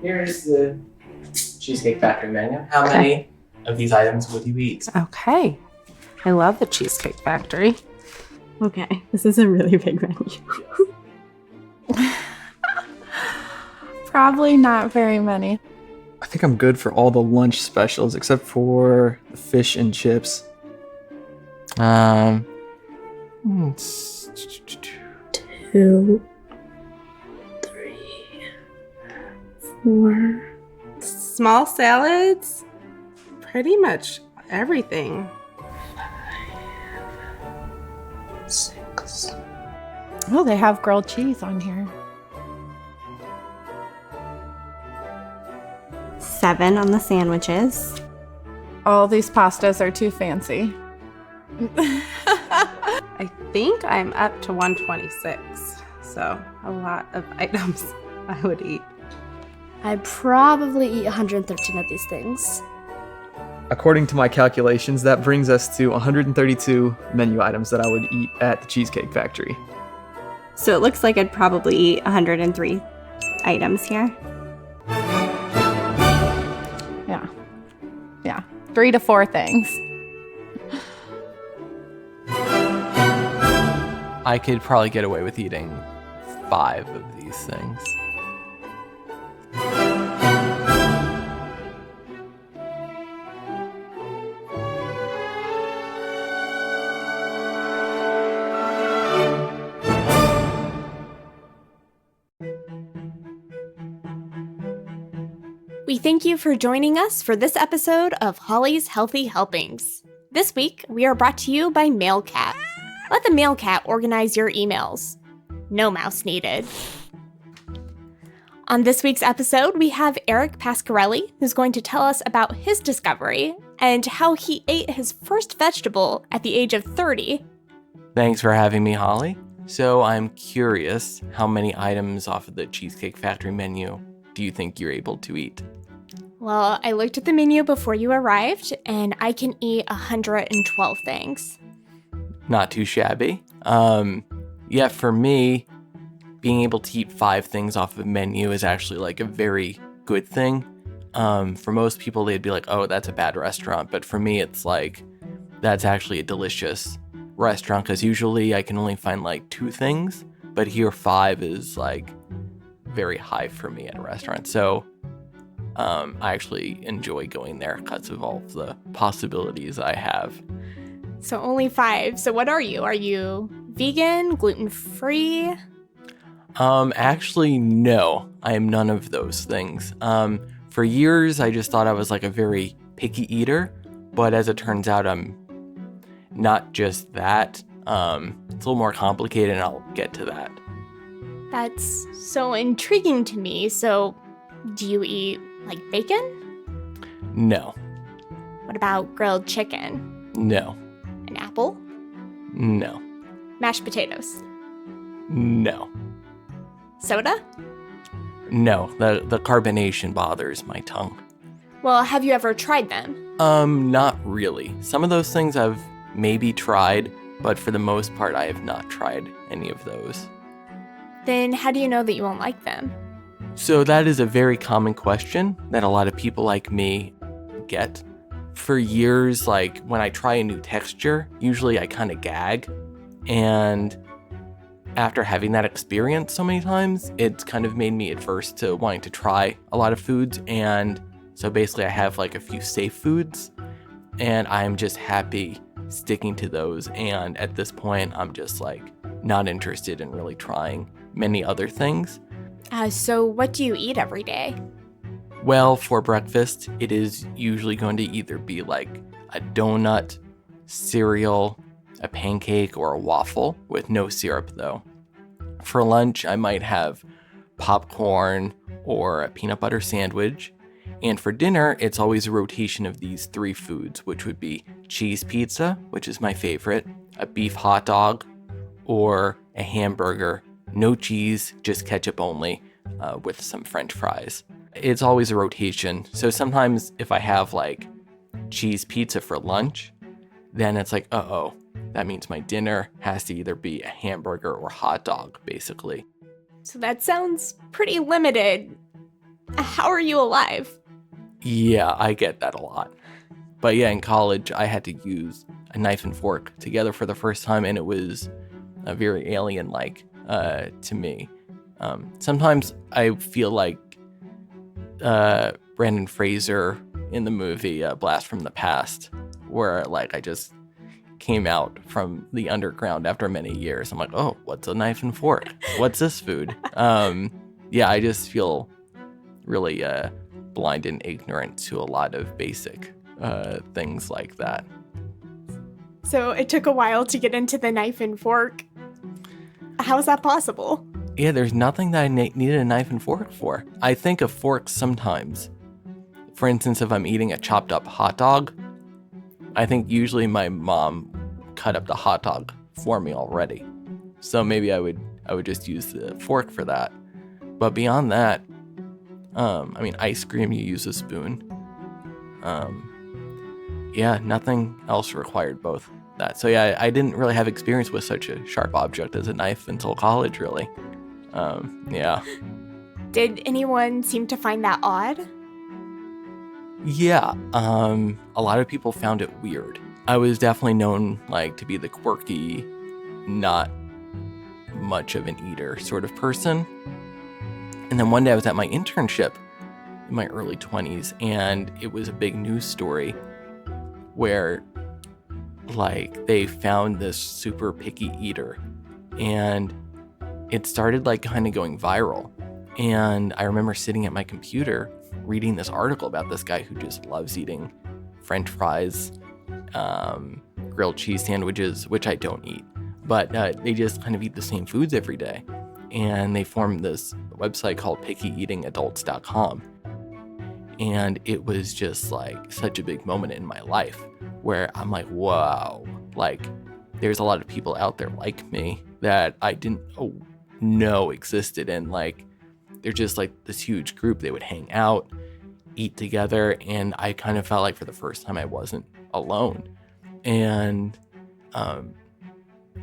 Here's the Cheesecake Factory menu. How many of these items would you eat? Okay. I love the Cheesecake Factory. Okay, this is a really big menu. Probably not very many. I think I'm good for all the lunch specials except for the fish and chips. It's 2, 3, 4. Small salads? Pretty much everything. 6. Oh, they have grilled cheese on here. 7 on the sandwiches. All these pastas are too fancy. I think I'm up to 126. So a lot of items I would eat. I'd probably eat 113 of these things. According to my calculations, that brings us to 132 menu items that I would eat at the Cheesecake Factory. So it looks like I'd probably eat 103 items here. Yeah. 3 to 4 things. I could probably get away with eating 5 of these things. We thank you for joining us for this episode of Holly's Healthy Helpings. This week, we are brought to you by MailCat. Let the MailCat organize your emails. No mouse needed. On this week's episode, we have Eric Pascarelli, who's going to tell us about his discovery and how he ate his first vegetable at the age of 30. Thanks for having me, Holly. So I'm curious, how many items off of the Cheesecake Factory menu do you think you're able to eat? Well, I looked at the menu before you arrived, and I can eat 112 things. Not too shabby. Yeah, for me, being able to eat 5 things off of a menu is actually like a very good thing. For most people, they'd be like, oh, that's a bad restaurant. But for me, it's like, that's actually a delicious restaurant, because usually I can only find like 2 things, but here 5 is like very high for me at a restaurant. So I actually enjoy going there because of all of the possibilities I have. So only 5. So what are you? Are you vegan, gluten-free? Actually, no, I am none of those things. For years, I just thought I was like a very picky eater, but as it turns out, I'm not just that. It's a little more complicated, and I'll get to that. That's so intriguing to me. So do you eat like bacon? No. What about grilled chicken? No. An apple? No. Mashed potatoes? No. Soda? No. The carbonation bothers my tongue. Well, have you ever tried them? Not really. Some of those things I've maybe tried, but for the most part, I have not tried any of those. Then how do you know that you won't like them? So that is a very common question that a lot of people like me get. For years, like when I try a new texture, usually I kind of gag. And after having that experience so many times, it's kind of made me adverse to wanting to try a lot of foods. And so basically I have like a few safe foods, and I'm just happy sticking to those. And at this point, I'm just like not interested in really trying many other things. So what do you eat every day? Well, for breakfast, it is usually going to either be like a donut, cereal, a pancake, or a waffle with no syrup though. For lunch, I might have popcorn or a peanut butter sandwich. And for dinner, it's always a rotation of these 3 foods, which would be cheese pizza, which is my favorite, a beef hot dog, or a hamburger, no cheese, just ketchup only, with some French fries. It's always a rotation. So sometimes if I have like cheese pizza for lunch, then it's like, uh-oh, that means my dinner has to either be a hamburger or hot dog, basically. So that sounds pretty limited. How are you alive? Yeah, I get that a lot. But yeah, in college, I had to use a knife and fork together for the first time, and it was very alien-like to me. Sometimes I feel like Brandon Fraser in the movie Blast from the Past, where like I just came out from the underground after many years. I'm like, oh, what's a knife and fork? What's this food? Yeah, I just feel really blind and ignorant to a lot of basic things like that. So it took a while to get into the knife and fork. How is that possible? Yeah, there's nothing that I needed a knife and fork for. I think of forks sometimes. For instance, if I'm eating a chopped up hot dog, I think usually my mom cut up the hot dog for me already. So maybe I would just use the fork for that. But beyond that, I mean, ice cream, you use a spoon. Yeah, nothing else required both that. So yeah, I didn't really have experience with such a sharp object as a knife until college, really. Yeah. Did anyone seem to find that odd? Yeah, a lot of people found it weird. I was definitely known like to be the quirky, not much of an eater sort of person. And then one day I was at my internship in my early 20s, and it was a big news story where like they found this super picky eater, and it started like kind of going viral. And I remember sitting at my computer reading this article about this guy who just loves eating French fries, grilled cheese sandwiches, which I don't eat, but they just kind of eat the same foods every day. And they formed this website called pickyeatingadults.com. And it was just like such a big moment in my life where I'm like, wow, like there's a lot of people out there like me that I didn't know existed. And like, they're just like this huge group. They would hang out, eat together. And I kind of felt like for the first time I wasn't alone. And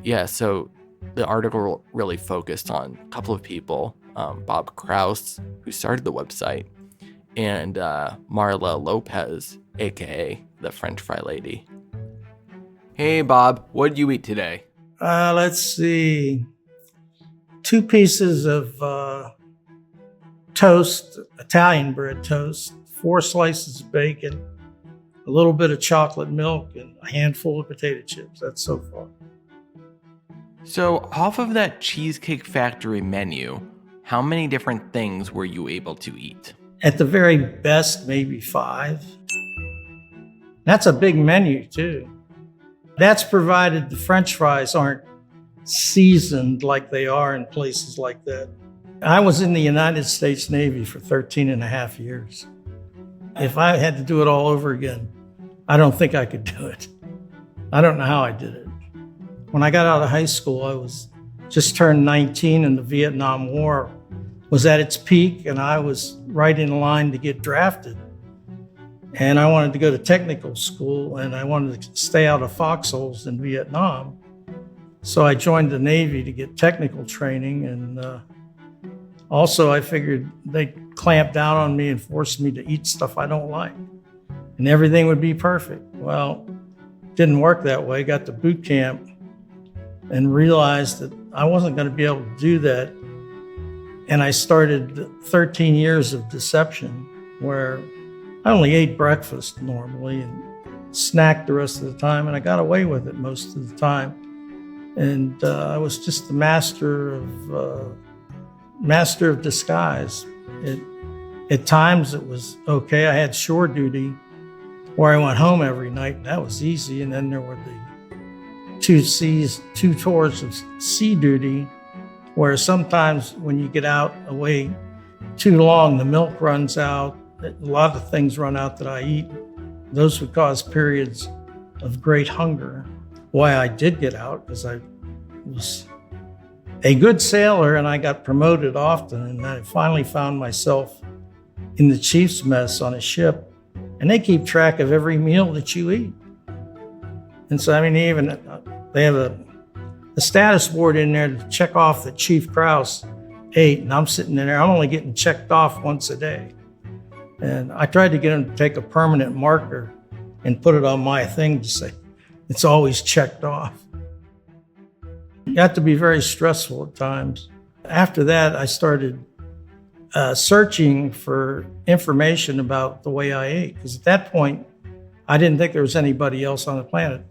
yeah, so the article really focused on a couple of people, Bob Kraus, who started the website, and Marla Lopez, aka the French Fry Lady. Hey Bob, what did you eat today? Let's see. 2 pieces of toast, Italian bread toast, 4 slices of bacon, a little bit of chocolate milk, and a handful of potato chips. That's so far. So off of that Cheesecake Factory menu, how many different things were you able to eat? At the very best, maybe 5. That's a big menu, too. That's provided the French fries aren't seasoned like they are in places like that. I was in the United States Navy for 13 and a half years. If I had to do it all over again, I don't think I could do it. I don't know how I did it. When I got out of high school, I was just turned 19 and the Vietnam War was at its peak, and I was right in line to get drafted. And I wanted to go to technical school, and I wanted to stay out of foxholes in Vietnam. So I joined the Navy to get technical training, and also I figured they'd clamp down on me and force me to eat stuff I don't like, and everything would be perfect. Well, it didn't work that way. Got to boot camp and realized that I wasn't going to be able to do that. And I started 13 years of deception where I only ate breakfast normally and snacked the rest of the time, and I got away with it most of the time. And I was just the master of disguise. At times it was okay. I had shore duty where I went home every night, and that was easy. And then there were the 2 tours of sea duty, where sometimes when you get out away too long, the milk runs out. A lot of things run out that I eat. Those would cause periods of great hunger. Why I did get out, because I was a good sailor and I got promoted often, and I finally found myself in the chief's mess on a ship, and they keep track of every meal that you eat. And so, I mean, they have a status board in there to check off that Chief Krause ate, and I'm sitting in there, I'm only getting checked off once a day. And I tried to get him to take a permanent marker and put it on my thing to say, it's always checked off. It got to be very stressful at times. After that, I started searching for information about the way I ate, because at that point, I didn't think there was anybody else on the planet.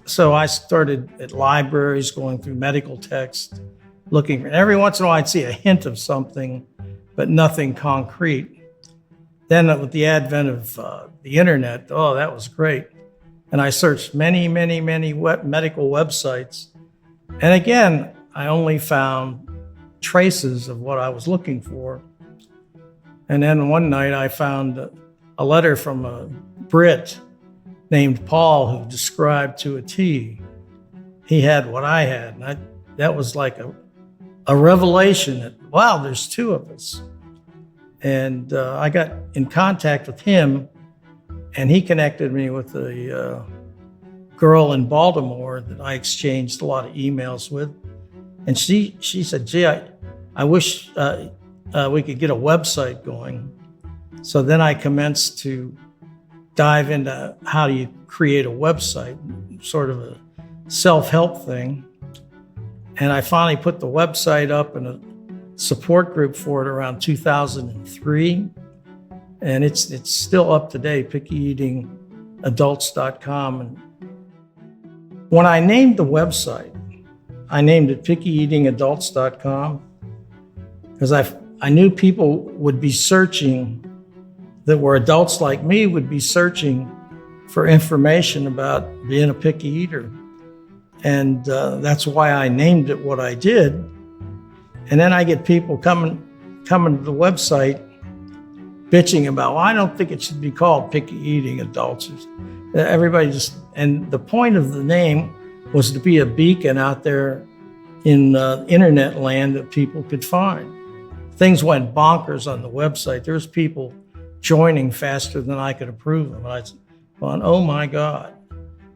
So I started at libraries, going through medical texts, looking for, every once in a while I'd see a hint of something, but nothing concrete. Then with the advent of the internet, oh, that was great. And I searched many medical websites. And again, I only found traces of what I was looking for. And then one night I found a letter from a Brit named Paul who described to a T. He had what I had. And that was like a revelation that, wow, there's two of us. And I got in contact with him, and he connected me with a girl in Baltimore that I exchanged a lot of emails with. And she said, gee, I wish we could get a website going. So then I commenced to dive into how do you create a website, sort of a self-help thing. And I finally put the website up in a support group for it around 2003. And it's still up to date, pickyeatingadults.com. And when I named the website, I named it pickyeatingadults.com because I knew people would be searching, that were adults like me, would be searching for information about being a picky eater. And that's why I named it what I did. And then I get people coming to the website bitching about, well, I don't think it should be called Picky Eating Adults. Everybody just, and the point of the name was to be a beacon out there in internet land that people could find. Things went bonkers on the website. There's people joining faster than I could approve them. And I was going, oh my God.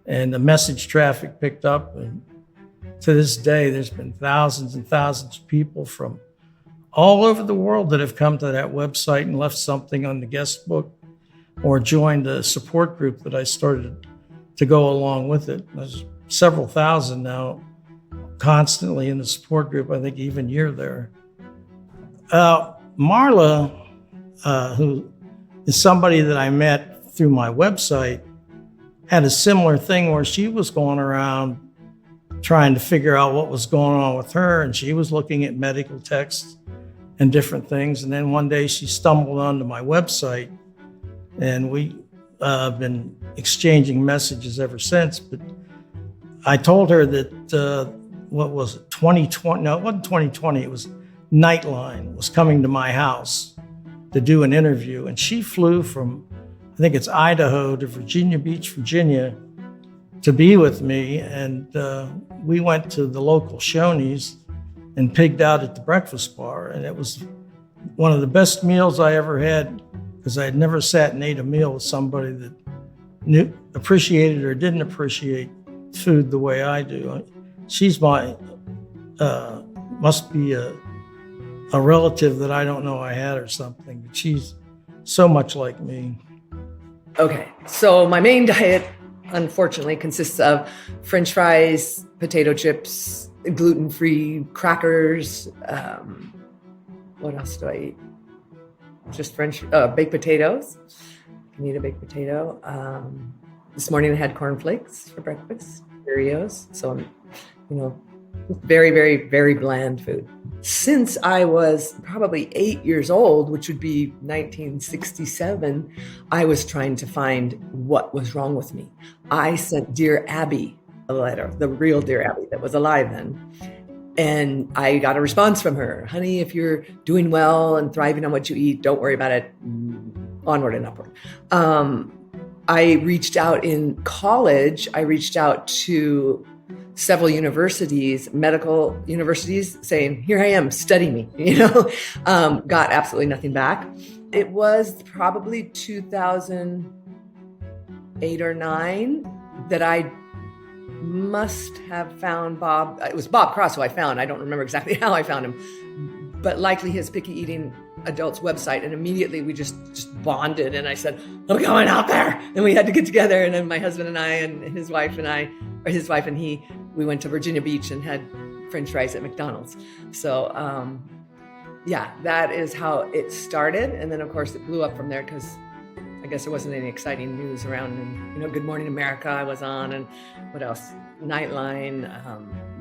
And the message traffic picked up. And to this day, there's been thousands and thousands of people from all over the world that have come to that website and left something on the guest book or joined a support group that I started to go along with it. There's several thousand now constantly in the support group. I think even you're there. Marla, who is somebody that I met through my website, had a similar thing where she was going around trying to figure out what was going on with her, and she was looking at medical texts and different things. And then one day she stumbled onto my website, and we have been exchanging messages ever since. But I told her that, what was it, 2020? No, it wasn't 2020. It was Nightline was coming to my house to do an interview. And she flew from, I think it's Idaho, to Virginia Beach, Virginia, to be with me. And we went to the local Shoney's and pigged out at the breakfast bar. And it was one of the best meals I ever had, because I had never sat and ate a meal with somebody that appreciated or didn't appreciate food the way I do. She's must be a relative that I don't know I had or something, but she's so much like me. Okay, so my main diet, unfortunately, consists of French fries, potato chips, gluten-free crackers. What else do I eat? Just baked potatoes. I can eat a baked potato. This morning I had cornflakes for breakfast, Cheerios. So I'm, very, very, very bland food. Since I was probably 8 years old, which would be 1967, I was trying to find what was wrong with me. I sent Dear Abby a letter, the real Dear Abby that was alive then. And I got a response from her. Honey, if you're doing well and thriving on what you eat, don't worry about it. Onward and upward. I reached out in college. I reached out to several universities, medical universities, saying, here I am, study me, got absolutely nothing back. It was probably 2008 or 9 that I must have found Bob. It was Bob Cross who I found. I don't remember exactly how I found him, but likely his Picky Eating adult's website, and immediately we just bonded. And I said, I'm going out there. And we had to get together. And then my husband and I and his wife and he, we went to Virginia Beach and had French fries at McDonald's. So, yeah, that is how it started. And then, of course, it blew up from there because I guess there wasn't any exciting news around. And, Good Morning America I was on, and what else? Nightline,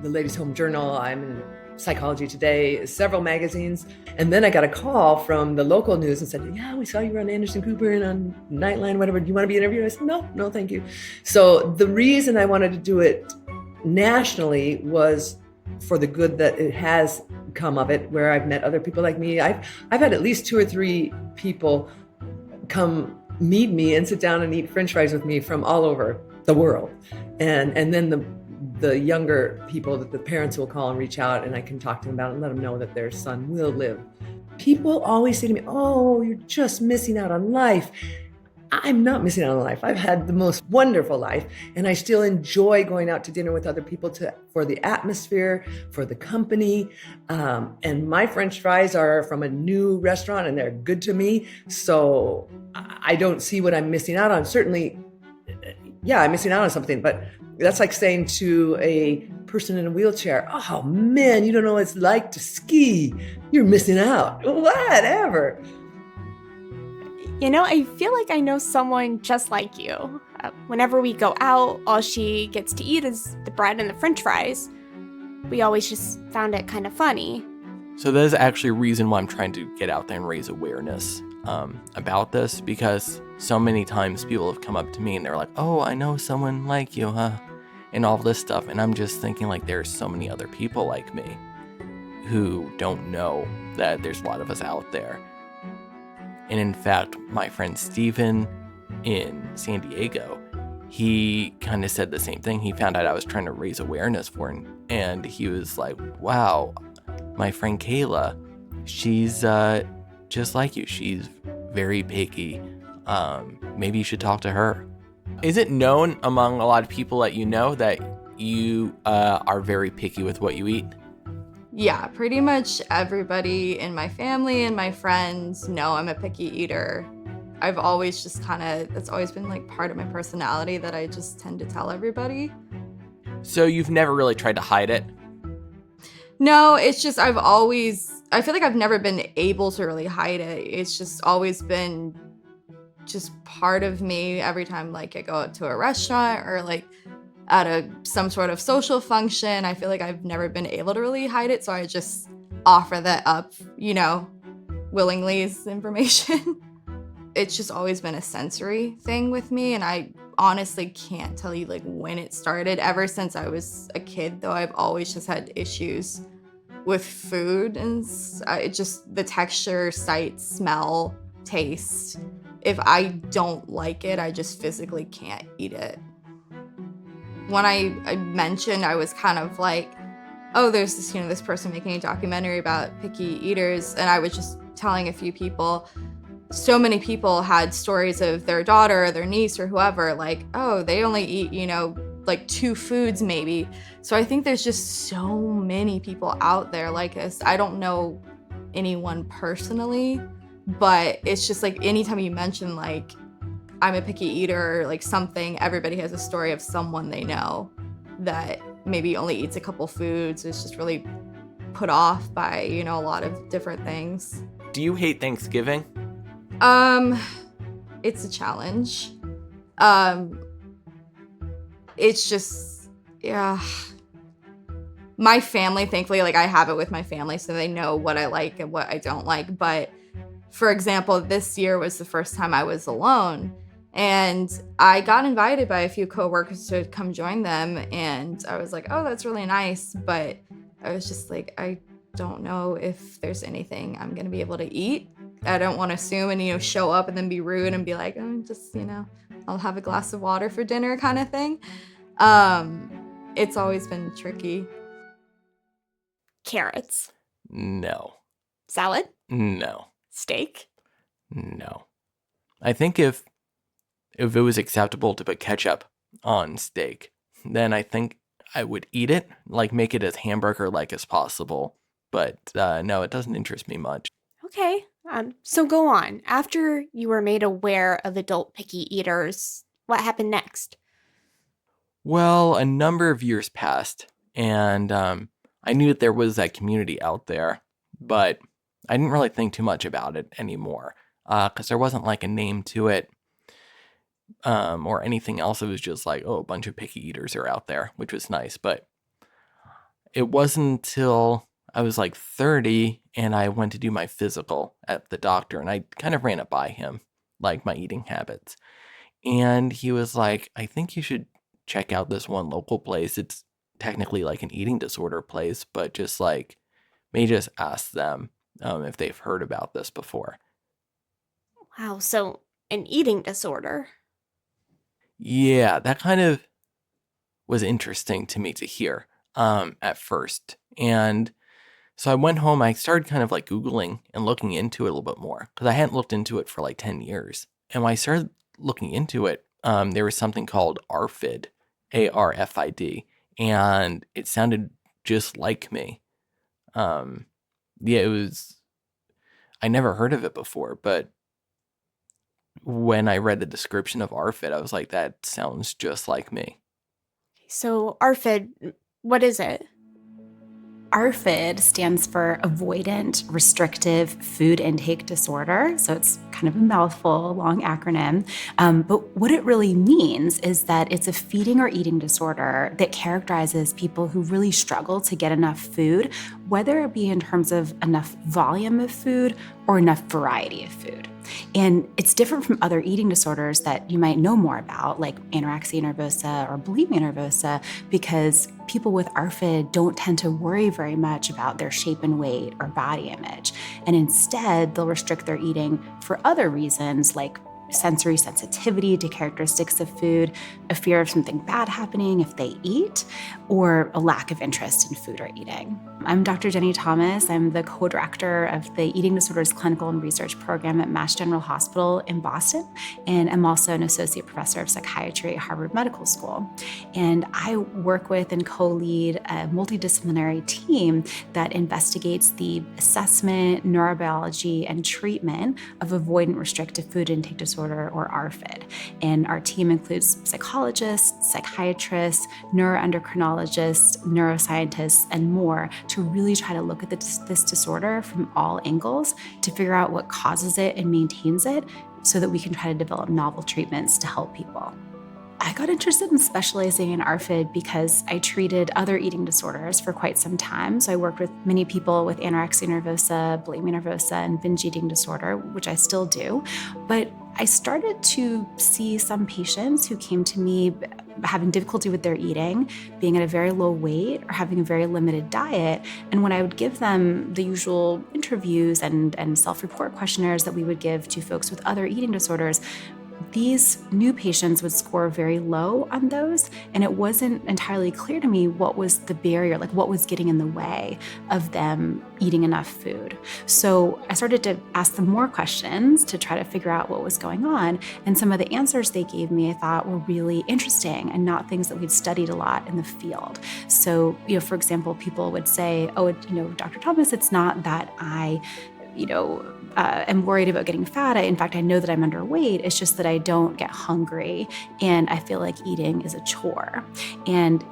the Ladies' Home Journal. I'm in Psychology Today, several magazines. And then I got a call from the local news and said, yeah, we saw you on Anderson Cooper and on Nightline, whatever. Do you want to be interviewed? I said, no, thank you. So the reason I wanted to do it nationally was for the good that it has come of it, where I've met other people like me. I've had at least 2 or 3 people come meet me and sit down and eat French fries with me from all over the world. And then the younger people, that the parents will call and reach out, and I can talk to them about it and let them know that their son will live. People always say to me, oh, you're just missing out on life. I'm not missing out on life. I've had the most wonderful life, and I still enjoy going out to dinner with other people for the atmosphere, for the company. And my French fries are from a new restaurant, and they're good to me. So I don't see what I'm missing out on. Certainly, yeah, I'm missing out on something, but that's like saying to a person in a wheelchair, oh man, you don't know what it's like to ski. You're missing out. Whatever. I feel like I know someone just like you. Whenever we go out, all she gets to eat is the bread and the French fries. We always just found it kind of funny. So that is actually a reason why I'm trying to get out there and raise awareness about this, because so many times people have come up to me and they're like, oh, I know someone like you, huh? And all this stuff. And I'm just thinking, like, there's so many other people like me who don't know that there's a lot of us out there. And in fact, my friend Steven in San Diego, he kind of said the same thing. He found out I was trying to raise awareness for him. And he was like, wow, my friend Kayla, she's just like you. She's very picky. Maybe you should talk to her. Is it known among a lot of people that you know that you are very picky with what you eat? Yeah, pretty much everybody in my family and my friends know I'm a picky eater. I've always just it's always been like part of my personality that I just tend to tell everybody. So you've never really tried to hide it? No, it's just I feel like I've never been able to really hide it. It's just always been just part of me every time like I go out to a restaurant or like at some sort of social function. I feel like I've never been able to really hide it, so I just offer that up, willingly as information. It's just always been a sensory thing with me, and I honestly can't tell you like when it started. Ever since I was a kid, though, I've always just had issues with food, and the texture, sight, smell, taste. If I don't like it, I just physically can't eat it. When I mentioned, I was kind of like, oh, there's this person making a documentary about picky eaters, and I was just telling a few people. So many people had stories of their daughter or their niece or whoever, like, oh, they only eat, like 2 foods maybe. So I think there's just so many people out there like this. I don't know anyone personally, but it's just like anytime you mention like I'm a picky eater or like something, everybody has a story of someone they know that maybe only eats a couple foods. It's just really put off by, a lot of different things. Do you hate Thanksgiving? It's a challenge. It's just, yeah. My family, thankfully, like I have it with my family, so they know what I like and what I don't like. But for example, this year was the first time I was alone, and I got invited by a few coworkers to come join them, and I was like, oh, that's really nice. But I was just like, I don't know if there's anything I'm gonna be able to eat. I don't want to assume and, show up and then be rude and be like, oh, just, I'll have a glass of water for dinner kind of thing. It's always been tricky. Carrots. No. Salad? No. Steak? No. I think if it was acceptable to put ketchup on steak, then I think I would eat it, like make it as hamburger-like as possible. But no, it doesn't interest me much. Okay. So go on. After you were made aware of adult picky eaters, what happened next? Well, a number of years passed, and I knew that there was that community out there, but I didn't really think too much about it anymore because there wasn't like a name to it or anything else. It was just like, oh, a bunch of picky eaters are out there, which was nice. But it wasn't until I was like 30 and I went to do my physical at the doctor, and I kind of ran it by him, like my eating habits. And he was like, I think you should check out this one local place. It's technically like an eating disorder place, but just like, maybe just ask them if they've heard about this before. Wow, so an eating disorder. Yeah, that kind of was interesting to me to hear at first. And so I went home, I started kind of like Googling and looking into it a little bit more because I hadn't looked into it for like 10 years. And when I started looking into it, there was something called ARFID, ARFID, and it sounded just like me. Yeah, it was, I never heard of it before, but when I read the description of ARFID, I was like, that sounds just like me. So ARFID, what is it? ARFID stands for Avoidant Restrictive Food Intake Disorder. So it's kind of a mouthful, long acronym. But what it really means is that it's a feeding or eating disorder that characterizes people who really struggle to get enough food, whether it be in terms of enough volume of food or enough variety of food. And it's different from other eating disorders that you might know more about, like anorexia nervosa or bulimia nervosa, because people with ARFID don't tend to worry very much about their shape and weight or body image. And instead, they'll restrict their eating for other reasons, like sensory sensitivity to characteristics of food, a fear of something bad happening if they eat, or a lack of interest in food or eating. I'm Dr. Jenny Thomas. I'm the co-director of the Eating Disorders Clinical and Research Program at Mass General Hospital in Boston, and I'm also an associate professor of psychiatry at Harvard Medical School. And I work with and co-lead a multidisciplinary team that investigates the assessment, neurobiology, and treatment of avoidant restrictive food intake disorder, or ARFID. And our team includes psychologists, psychiatrists, neuroendocrinologists, neuroscientists, and more to really try to look at this disorder from all angles to figure out what causes it and maintains it so that we can try to develop novel treatments to help people. I got interested in specializing in ARFID because I treated other eating disorders for quite some time. So I worked with many people with anorexia nervosa, bulimia nervosa, and binge eating disorder, which I still do. But I started to see some patients who came to me having difficulty with their eating, being at a very low weight, or having a very limited diet. And when I would give them the usual interviews and self-report questionnaires that we would give to folks with other eating disorders, these new patients would score very low on those, and it wasn't entirely clear to me what was the barrier, like what was getting in the way of them eating enough food. So I started to ask them more questions to try to figure out what was going on, and some of the answers they gave me I thought were really interesting and not things that we'd studied a lot in the field. So, for example, people would say, oh, Dr. Thomas, it's not that I am worried about getting fat. In fact, I know that I'm underweight. It's just that I don't get hungry and I feel like eating is a chore. And,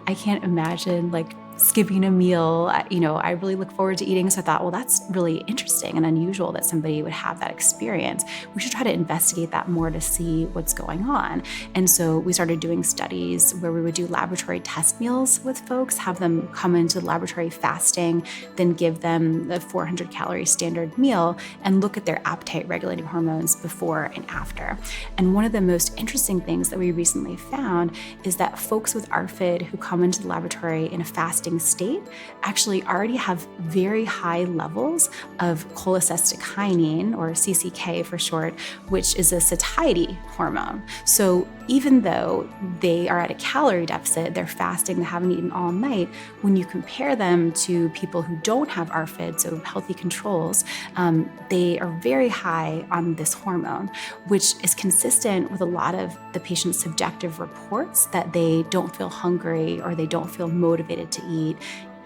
I can't imagine skipping a meal. I really look forward to eating. So I thought, well, that's really interesting and unusual that somebody would have that experience. We should try to investigate that more to see what's going on. And so we started doing studies where we would do laboratory test meals with folks, have them come into the laboratory fasting, then give them the 400 calorie standard meal and look at their appetite regulating hormones before and after. And one of the most interesting things that we recently found is that folks with ARFID who come into the laboratory in a fasting state actually already have very high levels of cholecystokinin, or CCK for short, which is a satiety hormone. So even though they are at a calorie deficit, they're fasting, they haven't eaten all night, when you compare them to people who don't have ARFID, so healthy controls, they are very high on this hormone, which is consistent with a lot of the patient's subjective reports that they don't feel hungry or they don't feel motivated to eat,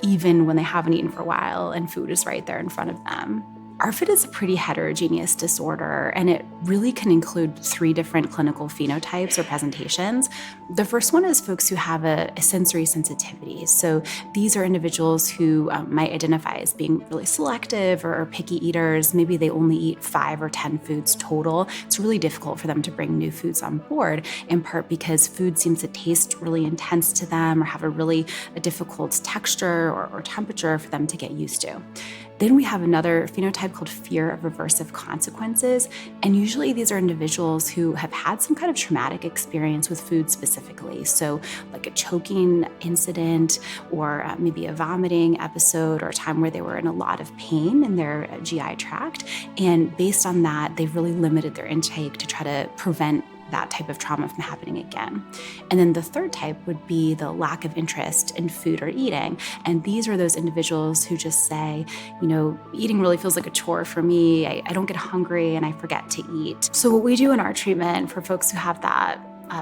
even when they haven't eaten for a while and food is right there in front of them. ARFID is a pretty heterogeneous disorder, and it really can include 3 different clinical phenotypes or presentations. The first one is folks who have a sensory sensitivity. So these are individuals who might identify as being really selective or picky eaters. Maybe they only eat 5 or 10 foods total. It's really difficult for them to bring new foods on board, in part because food seems to taste really intense to them or have a difficult texture or temperature for them to get used to. Then we have another phenotype called fear of aversive consequences. And usually these are individuals who have had some kind of traumatic experience with food specifically. So like a choking incident or maybe a vomiting episode or a time where they were in a lot of pain in their GI tract. And based on that, they've really limited their intake to try to prevent that type of trauma from happening again. And then the third type would be the lack of interest in food or eating. And these are those individuals who just say, eating really feels like a chore for me. I don't get hungry and I forget to eat. So what we do in our treatment for folks who have that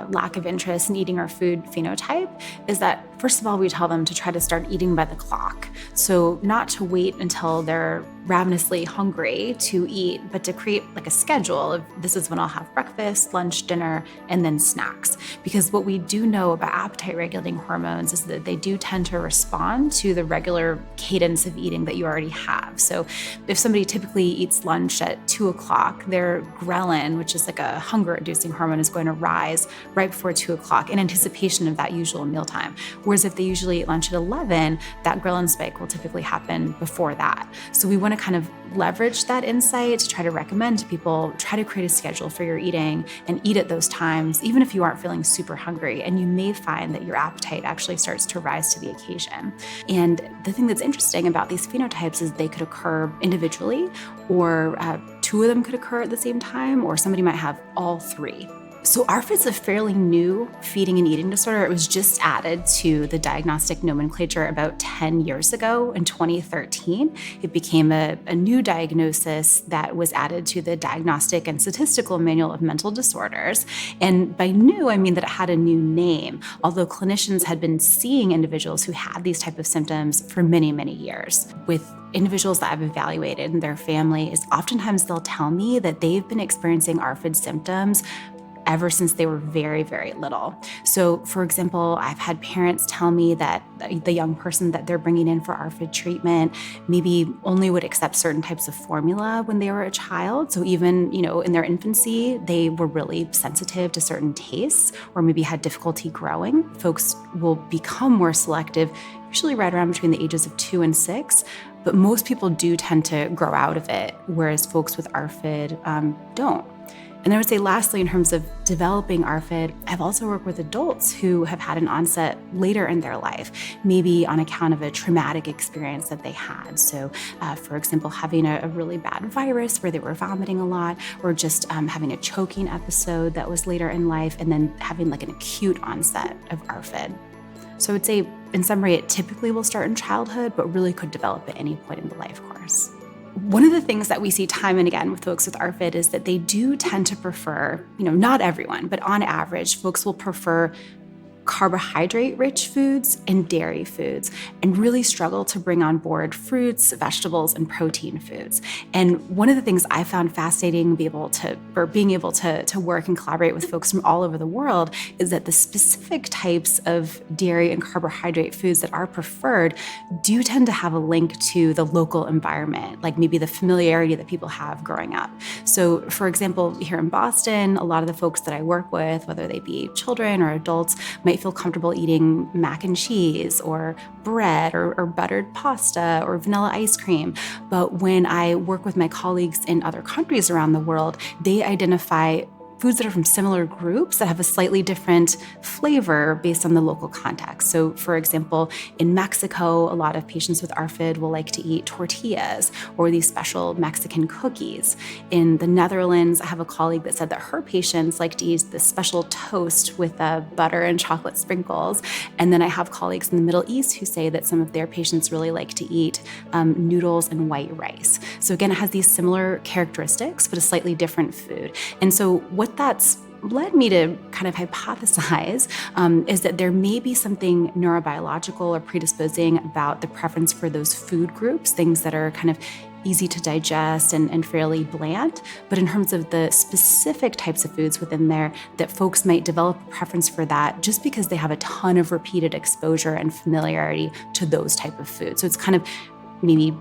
lack of interest in eating or food phenotype is that, first of all, we tell them to try to start eating by the clock. So not to wait until they're ravenously hungry to eat, but to create like a schedule of this is when I'll have breakfast, lunch, dinner, and then snacks. Because what we do know about appetite regulating hormones is that they do tend to respond to the regular cadence of eating that you already have. So if somebody typically eats lunch at 2 o'clock, their ghrelin, which is like a hunger-inducing hormone, is going to rise right before 2 o'clock in anticipation of that usual mealtime. Whereas if they usually eat lunch at 11, that ghrelin spike will typically happen before that. So we want to kind of leverage that insight to try to recommend to people, try to create a schedule for your eating and eat at those times, even if you aren't feeling super hungry. And you may find that your appetite actually starts to rise to the occasion. And the thing that's interesting about these phenotypes is they could occur individually, or 2 of them could occur at the same time, or somebody might have all 3. So ARFID's a fairly new feeding and eating disorder. It was just added to the diagnostic nomenclature about 10 years ago in 2013. It became a new diagnosis that was added to the Diagnostic and Statistical Manual of Mental Disorders. And by new, I mean that it had a new name, although clinicians had been seeing individuals who had these type of symptoms for many, many years. With individuals that I've evaluated and their families, oftentimes they'll tell me that they've been experiencing ARFID symptoms ever since they were very, very little. So for example, I've had parents tell me that the young person that they're bringing in for ARFID treatment maybe only would accept certain types of formula when they were a child. So even, in their infancy, they were really sensitive to certain tastes or maybe had difficulty growing. Folks will become more selective, usually right around between the ages of 2 and 6, but most people do tend to grow out of it, whereas folks with ARFID don't. And I would say lastly, in terms of developing ARFID, I've also worked with adults who have had an onset later in their life, maybe on account of a traumatic experience that they had. So for example, having a really bad virus where they were vomiting a lot, or just having a choking episode that was later in life, and then having like an acute onset of ARFID. So I would say, in summary, it typically will start in childhood, but really could develop at any point in the life course. One of the things that we see time and again with folks with ARFID is that they do tend to prefer, not everyone, but on average, folks will prefer carbohydrate-rich foods and dairy foods, and really struggle to bring on board fruits, vegetables, and protein foods. And one of the things I found fascinating being able to work and collaborate with folks from all over the world is that the specific types of dairy and carbohydrate foods that are preferred do tend to have a link to the local environment, like maybe the familiarity that people have growing up. So for example, here in Boston, a lot of the folks that I work with, whether they be children or adults, might feel comfortable eating mac and cheese or bread or buttered pasta or vanilla ice cream. But when I work with my colleagues in other countries around the world, they identify foods that are from similar groups that have a slightly different flavor based on the local context. So for example, in Mexico, a lot of patients with ARFID will like to eat tortillas or these special Mexican cookies. In the Netherlands, I have a colleague that said that her patients like to eat this special toast with butter and chocolate sprinkles. And then I have colleagues in the Middle East who say that some of their patients really like to eat noodles and white rice. So again, it has these similar characteristics, but a slightly different food. And so what that's led me to kind of hypothesize is that there may be something neurobiological or predisposing about the preference for those food groups, things that are kind of easy to digest and fairly bland. But in terms of the specific types of foods within there, that folks might develop a preference for that just because they have a ton of repeated exposure and familiarity to those type of foods. So it's kind of maybe,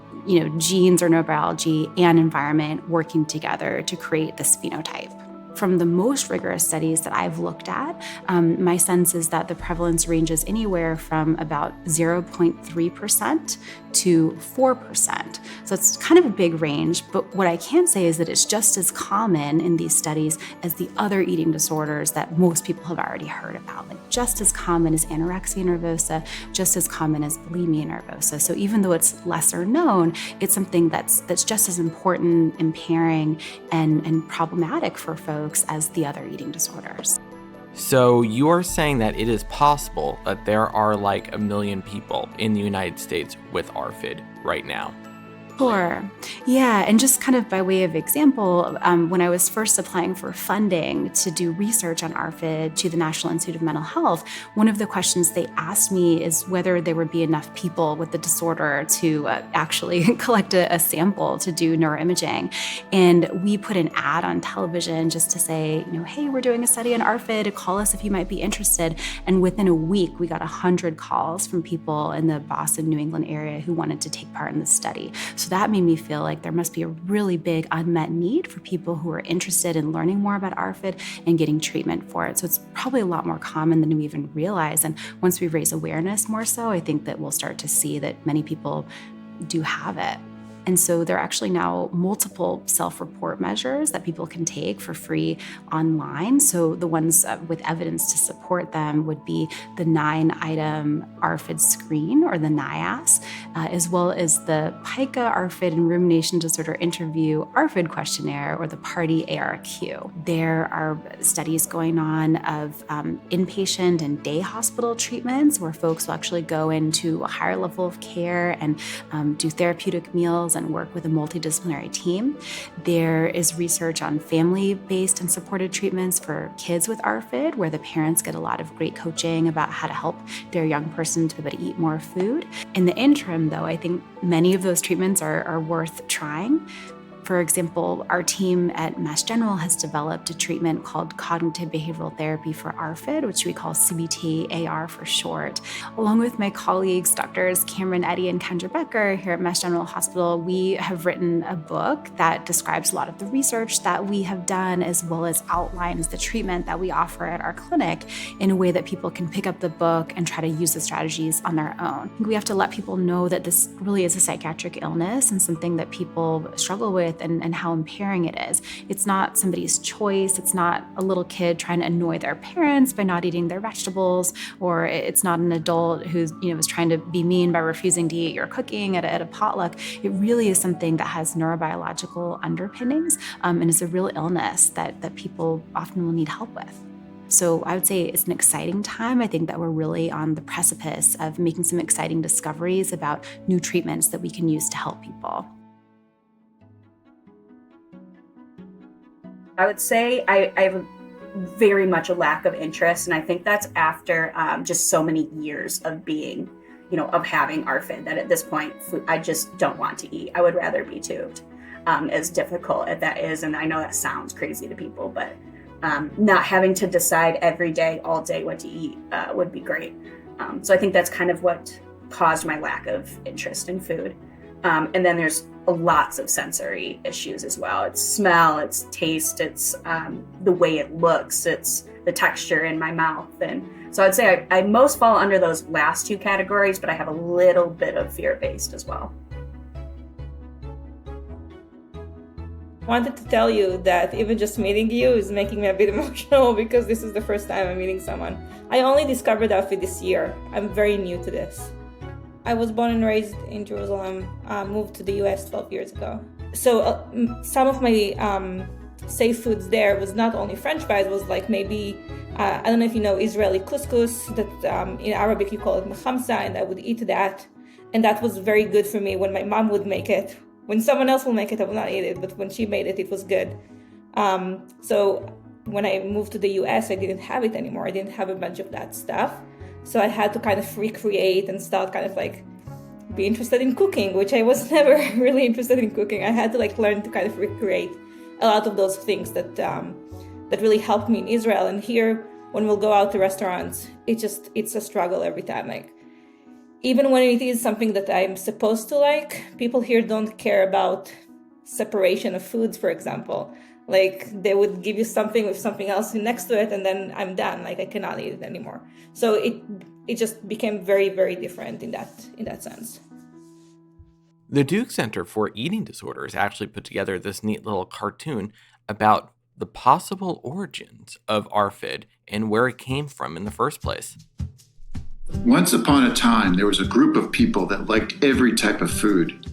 genes or neurobiology and environment working together to create this phenotype. From the most rigorous studies that I've looked at, my sense is that the prevalence ranges anywhere from about 0.3% to 4%. So it's kind of a big range, but what I can say is that it's just as common in these studies as the other eating disorders that most people have already heard about, like just as common as anorexia nervosa, just as common as bulimia nervosa. So even though it's lesser known, it's something that's just as important, impairing, and problematic for folks as the other eating disorders. So you are saying that it is possible that there are like 1 million people in the United States with ARFID right now? Sure. Yeah, and just kind of by way of example, when I was first applying for funding to do research on ARFID to the National Institute of Mental Health, one of the questions they asked me is whether there would be enough people with the disorder to actually collect a sample to do neuroimaging. And we put an ad on television just to say, hey, we're doing a study on ARFID, call us if you might be interested. And within a week, we got 100 calls from people in the Boston, New England area who wanted to take part in the study. So that made me feel like there must be a really big unmet need for people who are interested in learning more about ARFID and getting treatment for it. So it's probably a lot more common than we even realize. And once we raise awareness more so, I think that we'll start to see that many people do have it. And so there are actually now multiple self-report measures that people can take for free online. So the ones with evidence to support them would be the 9-item ARFID screen, or the NIAS, as well as the PICA ARFID and Rumination Disorder Interview ARFID questionnaire, or the PARTY ARQ. There are studies going on of inpatient and day hospital treatments where folks will actually go into a higher level of care and do therapeutic meals and work with a multidisciplinary team. There is research on family-based and supported treatments for kids with ARFID, where the parents get a lot of great coaching about how to help their young person to be able to eat more food. In the interim, though, I think many of those treatments are worth trying. For example, our team at Mass General has developed a treatment called Cognitive Behavioral Therapy for ARFID, which we call CBT-AR for short. Along with my colleagues, Drs. Cameron Eddy and Kendra Becker here at Mass General Hospital, we have written a book that describes a lot of the research that we have done, as well as outlines the treatment that we offer at our clinic in a way that people can pick up the book and try to use the strategies on their own. We have to let people know that this really is a psychiatric illness and something that people struggle with, and how impairing it is. It's not somebody's choice. It's not a little kid trying to annoy their parents by not eating their vegetables, or it's not an adult who's is trying to be mean by refusing to eat your cooking at a potluck. It really is something that has neurobiological underpinnings, and is a real illness that people often will need help with. So I would say it's an exciting time. I think that we're really on the precipice of making some exciting discoveries about new treatments that we can use to help people. I would say I have very much a lack of interest, and I think that's after just so many years of being, of having ARFID, that at this point, I just don't want to eat. I would rather be tubed, as difficult as that is. And I know that sounds crazy to people, but not having to decide every day, all day, what to eat would be great. So I think that's kind of what caused my lack of interest in food. And then there's lots of sensory issues as well. It's smell, it's taste, it's the way it looks, it's the texture in my mouth. And so I'd say I most fall under those last two categories, but I have a little bit of fear-based as well. I wanted to tell you that even just meeting you is making me a bit emotional, because this is the first time I'm meeting someone. I only discovered ARFID this year. I'm very new to this. I was born and raised in Jerusalem, moved to the US 12 years ago. So some of my safe foods there was not only French fries, was like maybe, I don't know if you know Israeli couscous, that in Arabic you call it mechamsa, and I would eat that. And that was very good for me when my mom would make it. When someone else will make it, I will not eat it, but when she made it, it was good. So when I moved to the US, I didn't have it anymore. I didn't have a bunch of that stuff. So I had to kind of recreate and start kind of like be interested in cooking, which I was never really interested in cooking. I had to learn to kind of recreate a lot of those things that really helped me in Israel. And here, when we'll go out to restaurants, it's a struggle every time. Even when it is something that I'm supposed to like, people here don't care about separation of foods, for example. They would give you something with something else next to it, and then I'm done. I cannot eat it anymore. So it just became very, very different in that sense. The Duke Center for Eating Disorders actually put together this neat little cartoon about the possible origins of ARFID and where it came from in the first place. Once upon a time, there was a group of people that liked every type of food.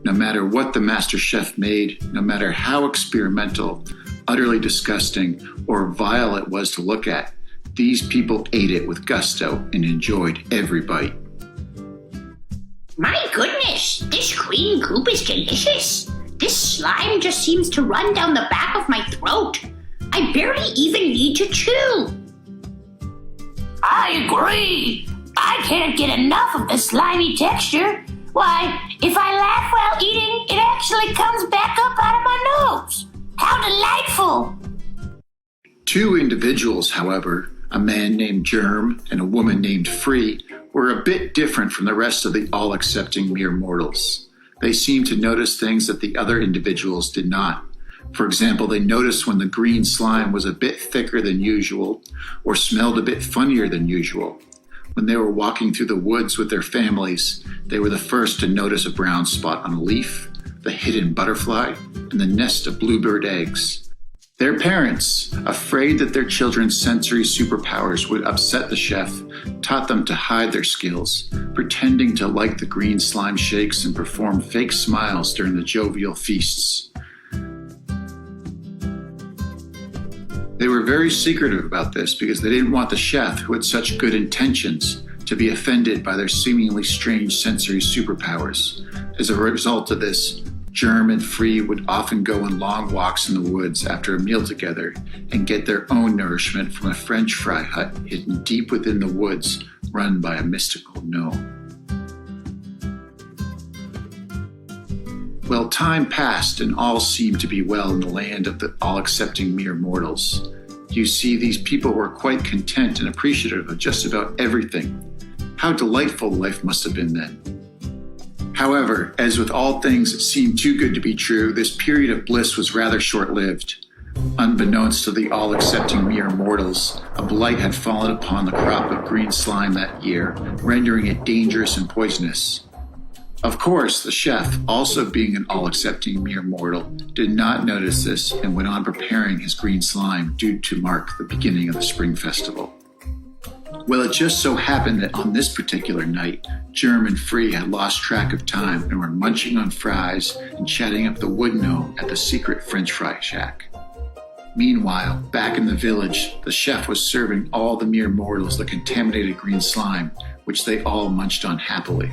No matter what the master chef made, no matter how experimental, utterly disgusting, or vile it was to look at, these people ate it with gusto and enjoyed every bite. My goodness, this green goop is delicious. This slime just seems to run down the back of my throat. I barely even need to chew. I agree. I can't get enough of the slimy texture. Why, if I laugh while eating, it actually comes back up out of my nose. How delightful. Two individuals, however, a man named Germ and a woman named Free, were a bit different from the rest of the all-accepting mere mortals. They seemed to notice things that the other individuals did not. For example, they noticed when the green slime was a bit thicker than usual or smelled a bit funnier than usual. When they were walking through the woods with their families, they were the first to notice a brown spot on a leaf, the hidden butterfly, and the nest of bluebird eggs. Their parents, afraid that their children's sensory superpowers would upset the chef, taught them to hide their skills, pretending to like the green slime shakes and perform fake smiles during the jovial feasts. They were very secretive about this because they didn't want the chef, who had such good intentions, to be offended by their seemingly strange sensory superpowers. As a result of this, Germ and Free would often go on long walks in the woods after a meal together and get their own nourishment from a French fry hut hidden deep within the woods run by a mystical gnome. Well, time passed and all seemed to be well in the land of the all-accepting mere mortals. You see, these people were quite content and appreciative of just about everything. How delightful life must have been then. However, as with all things that seemed too good to be true, this period of bliss was rather short-lived. Unbeknownst to the all-accepting mere mortals, a blight had fallen upon the crop of green slime that year, rendering it dangerous and poisonous. Of course, the chef, also being an all-accepting mere mortal, did not notice this and went on preparing his green slime due to mark the beginning of the spring festival. Well, it just so happened that on this particular night, Germ and Free had lost track of time and were munching on fries and chatting up the wood gnome at the secret French fry shack. Meanwhile, back in the village, the chef was serving all the mere mortals the contaminated green slime, which they all munched on happily.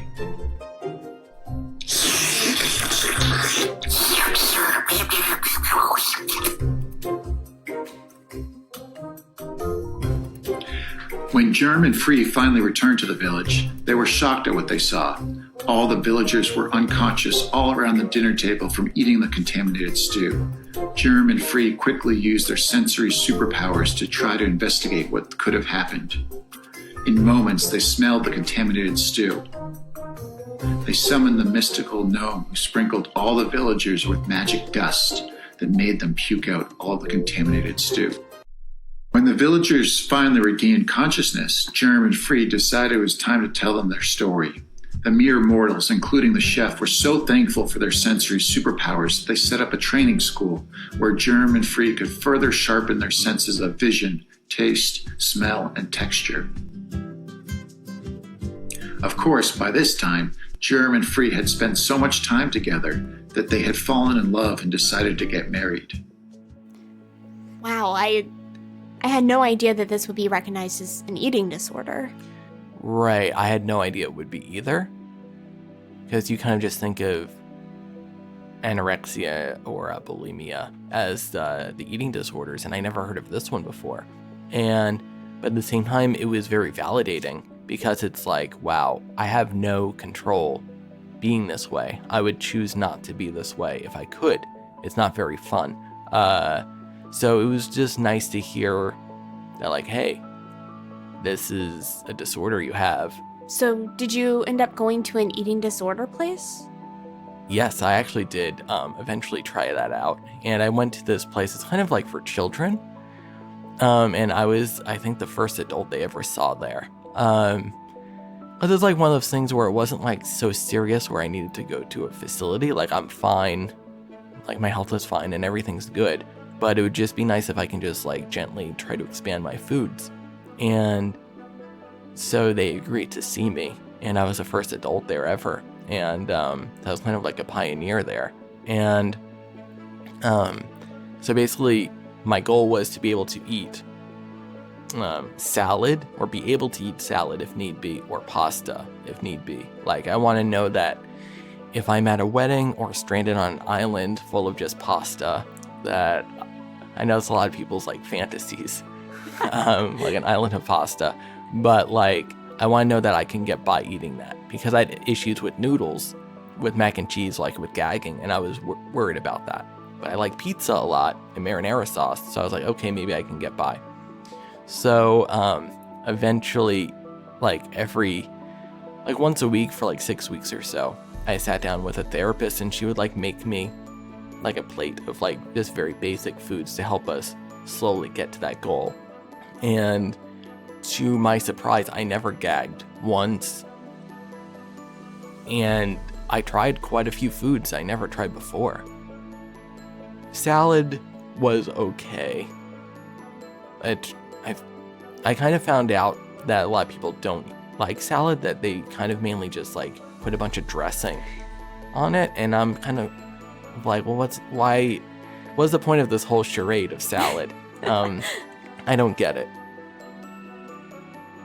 When Germ and Free finally returned to the village, they were shocked at what they saw. All the villagers were unconscious all around the dinner table from eating the contaminated stew. Germ and Free quickly used their sensory superpowers to try to investigate what could have happened. In moments, they smelled the contaminated stew. They summoned the mystical gnome who sprinkled all the villagers with magic dust that made them puke out all the contaminated stew. When the villagers finally regained consciousness, Germ and Free decided it was time to tell them their story. The mere mortals, including the chef, were so thankful for their sensory superpowers that they set up a training school where Germ and Free could further sharpen their senses of vision, taste, smell, and texture. Of course, by this time, Germ and Free had spent so much time together that they had fallen in love and decided to get married. Wow, I had no idea that this would be recognized as an eating disorder. Right, I had no idea it would be either. Because you kind of just think of anorexia or bulimia as the eating disorders, and I never heard of this one before. But at the same time, it was very validating because it's like, wow, I have no control being this way. I would choose not to be this way if I could. It's not very fun. So it was just nice to hear that, like, hey, this is a disorder you have. So did you end up going to an eating disorder place? Yes, I actually did eventually try that out. And I went to this place. It's kind of like for children. And I was, I think, the first adult they ever saw there. It was like one of those things where it wasn't like so serious where I needed to go to a facility. Like, I'm fine. Like, my health is fine and everything's good. But it would just be nice if I can just like gently try to expand my foods. And so they agreed to see me. And I was the first adult there ever. And that was kind of like a pioneer there. And so basically my goal was to be able to eat salad, or be able to eat salad if need be, or pasta if need be. Like, I want to know that if I'm at a wedding or stranded on an island full of just pasta, that I know it's a lot of people's like fantasies, like an island of pasta, but like, I want to know that I can get by eating that, because I had issues with noodles, with mac and cheese, like with gagging, and I was worried about that. But I like pizza a lot and marinara sauce, so I was like, okay, maybe I can get by. So eventually, like once a week for like 6 weeks or so, I sat down with a therapist, and she would like make me like a plate of like just very basic foods to help us slowly get to that goal. And to my surprise, I never gagged once. And I tried quite a few foods I never tried before. Salad was okay. I kind of found out that a lot of people don't like salad, that they kind of mainly just like put a bunch of dressing on it, and I'm kind of like, well, what's the point of this whole charade of salad? I don't get it.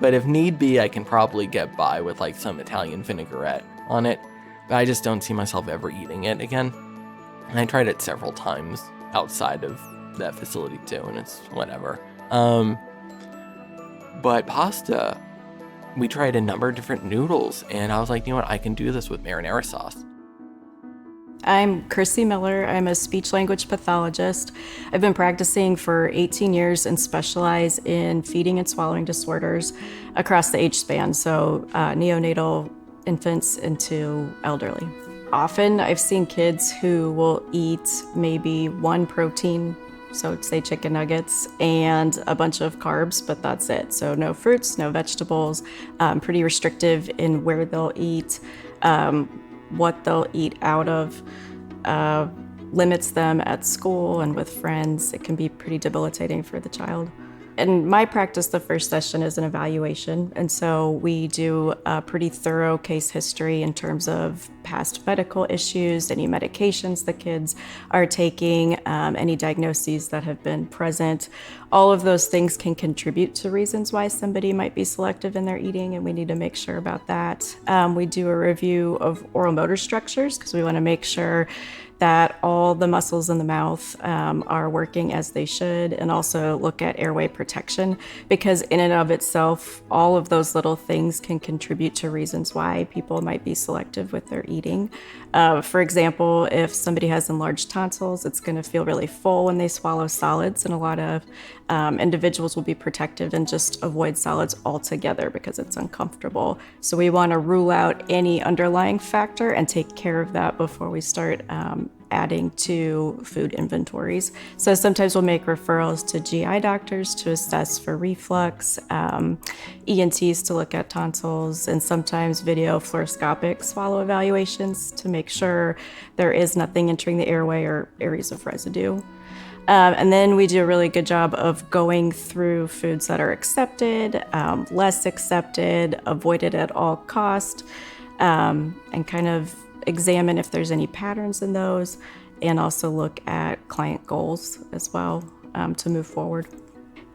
But if need be, I can probably get by with like some Italian vinaigrette on it, but I just don't see myself ever eating it again. And I tried it several times outside of that facility too, and it's whatever. But pasta, we tried a number of different noodles, and I was like, you know what, I can do this with marinara sauce. I'm Chrissy Miller. I'm a speech-language pathologist. I've been practicing for 18 years and specialize in feeding and swallowing disorders across the age span, so neonatal, infants, into elderly. Often I've seen kids who will eat maybe one protein, so say chicken nuggets, and a bunch of carbs, but that's it. So no fruits, no vegetables, pretty restrictive in where they'll eat, what they'll eat out of, limits them at school and with friends. It can be pretty debilitating for the child. In my practice, the first session is an evaluation, and so we do a pretty thorough case history in terms of past medical issues, any medications the kids are taking, any diagnoses that have been present. All of those things can contribute to reasons why somebody might be selective in their eating, and we need to make sure about that. We do a review of oral motor structures because we want to make sure that all the muscles in the mouth are working as they should, and also look at airway protection, because in and of itself, all of those little things can contribute to reasons why people might be selective with their eating. For example, if somebody has enlarged tonsils, it's going to feel really full when they swallow solids, and a lot of individuals will be protective and just avoid solids altogether because it's uncomfortable. So we want to rule out any underlying factor and take care of that before we start adding to food inventories. So sometimes we'll make referrals to GI doctors to assess for reflux, ENTs to look at tonsils, and sometimes video fluoroscopic swallow evaluations to make sure there is nothing entering the airway or areas of residue. And then we do a really good job of going through foods that are accepted, less accepted, avoided at all cost, and kind of examine if there's any patterns in those, and also look at client goals as well to move forward.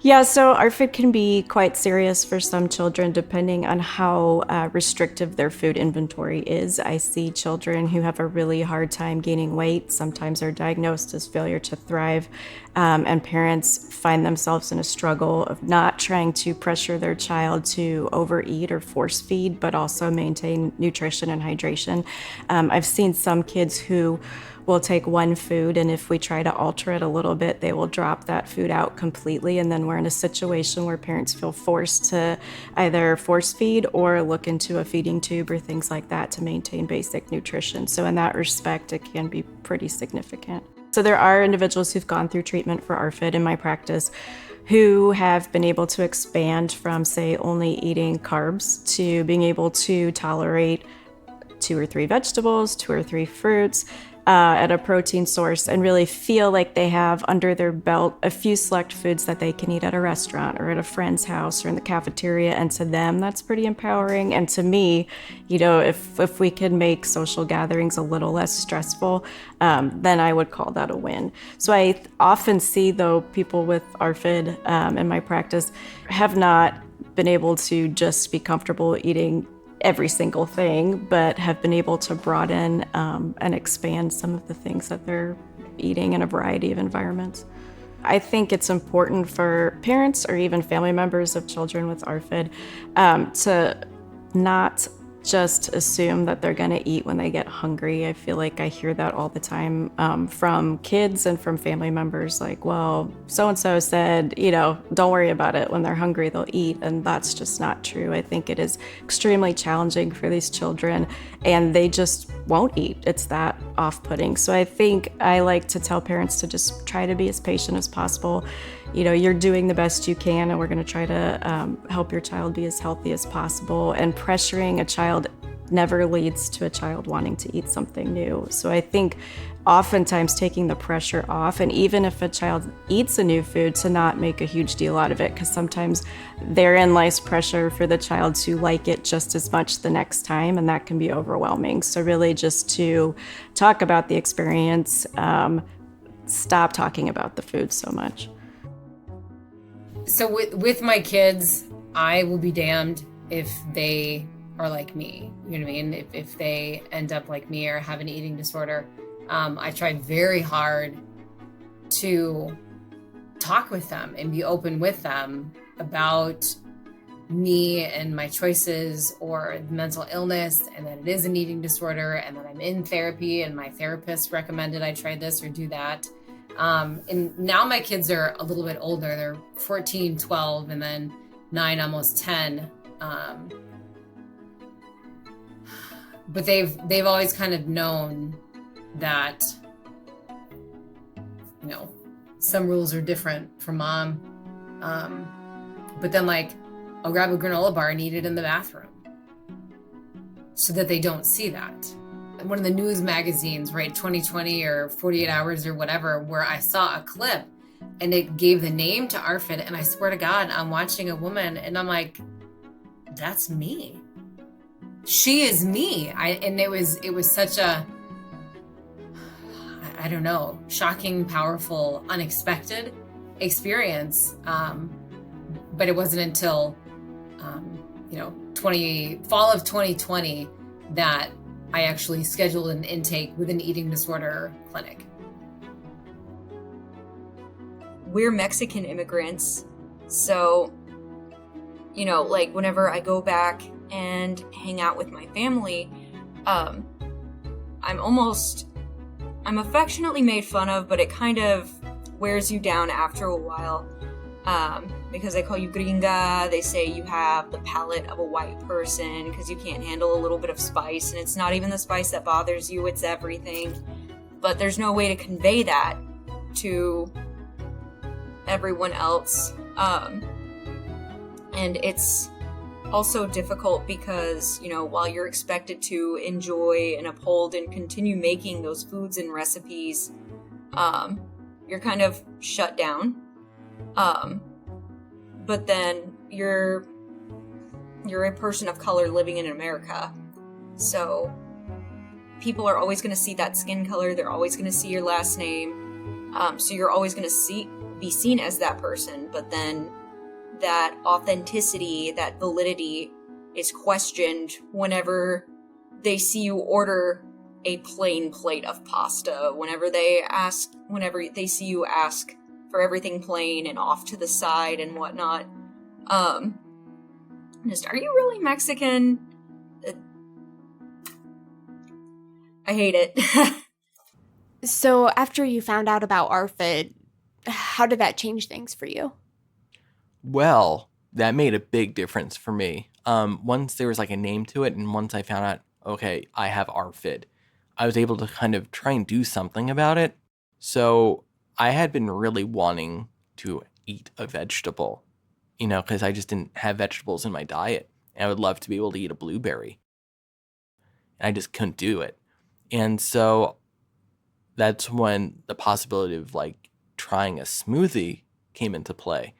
Yeah, so ARFID can be quite serious for some children depending on how restrictive their food inventory is. I see children who have a really hard time gaining weight, sometimes are diagnosed as failure to thrive, and parents find themselves in a struggle of not trying to pressure their child to overeat or force feed, but also maintain nutrition and hydration. I've seen some kids who will take one food, and if we try to alter it a little bit, they will drop that food out completely, and then we're in a situation where parents feel forced to either force feed or look into a feeding tube or things like that to maintain basic nutrition. So in that respect, it can be pretty significant. So there are individuals who've gone through treatment for ARFID in my practice who have been able to expand from, say, only eating carbs to being able to tolerate 2 or 3 vegetables, 2 or 3 fruits, at a protein source, and really feel like they have under their belt a few select foods that they can eat at a restaurant or at a friend's house or in the cafeteria. And to them, that's pretty empowering. And to me, you know, if we can make social gatherings a little less stressful, then I would call that a win. So I often see, though, people with ARFID in my practice have not been able to just be comfortable eating every single thing, but have been able to broaden and expand some of the things that they're eating in a variety of environments. I think it's important for parents or even family members of children with ARFID to not just assume that they're going to eat when they get hungry. I feel like I hear that all the time from kids and from family members, like, well, so-and-so said, you know, don't worry about it. When they're hungry, they'll eat. And that's just not true. I think it is extremely challenging for these children, and they just won't eat. It's that off-putting. So I think I like to tell parents to just try to be as patient as possible. You know, you're doing the best you can, and we're going to try to help your child be as healthy as possible. And pressuring a child never leads to a child wanting to eat something new. So I think oftentimes taking the pressure off, and even if a child eats a new food, to not make a huge deal out of it, because sometimes therein lies pressure for the child to like it just as much the next time, and that can be overwhelming. So really just to talk about the experience, stop talking about the food so much. So with my kids, I will be damned if they are like me. You know what I mean? If they end up like me or have an eating disorder. I try very hard to talk with them and be open with them about me and my choices or mental illness, and that it is an eating disorder, and that I'm in therapy and my therapist recommended I try this or do that. And now my kids are a little bit older. They're 14, 12, and then 9, almost 10. But they've always kind of known that, you know, some rules are different from mom. But then, like, I'll grab a granola bar and eat it in the bathroom so that they don't see that. One of the news magazines, right, 2020 or 48 Hours or whatever, where I saw a clip and it gave the name to ARFID, and I swear to God, I'm watching a woman and I'm like, that's me. She is me. And it was such a, I don't know, shocking, powerful, unexpected experience. But it wasn't until, fall of 2020 that I actually scheduled an intake with an eating disorder clinic. We're Mexican immigrants, so, you know, like whenever I go back and hang out with my family, I'm affectionately made fun of, but it kind of wears you down after a while. Because they call you gringa, they say you have the palate of a white person because you can't handle a little bit of spice, and it's not even the spice that bothers you, it's everything. But there's no way to convey that to everyone else. And it's also difficult because, you know, while you're expected to enjoy and uphold and continue making those foods and recipes, you're kind of shut down. But then you're a person of color living in America. So people are always going to see that skin color. They're always going to see your last name. So you're always going to be seen as that person, but then that authenticity, that validity is questioned whenever they see you order a plain plate of pasta, whenever they see you ask for everything plain and off to the side and whatnot. Just, are you really Mexican? I hate it. So after you found out about ARFID, how did that change things for you? Well, that made a big difference for me. Once there was like a name to it, and once I found out, okay, I have ARFID, I was able to kind of try and do something about it. So I had been really wanting to eat a vegetable, because I just didn't have vegetables in my diet. And I would love to be able to eat a blueberry. And I just couldn't do it. And so that's when the possibility of like trying a smoothie came into play,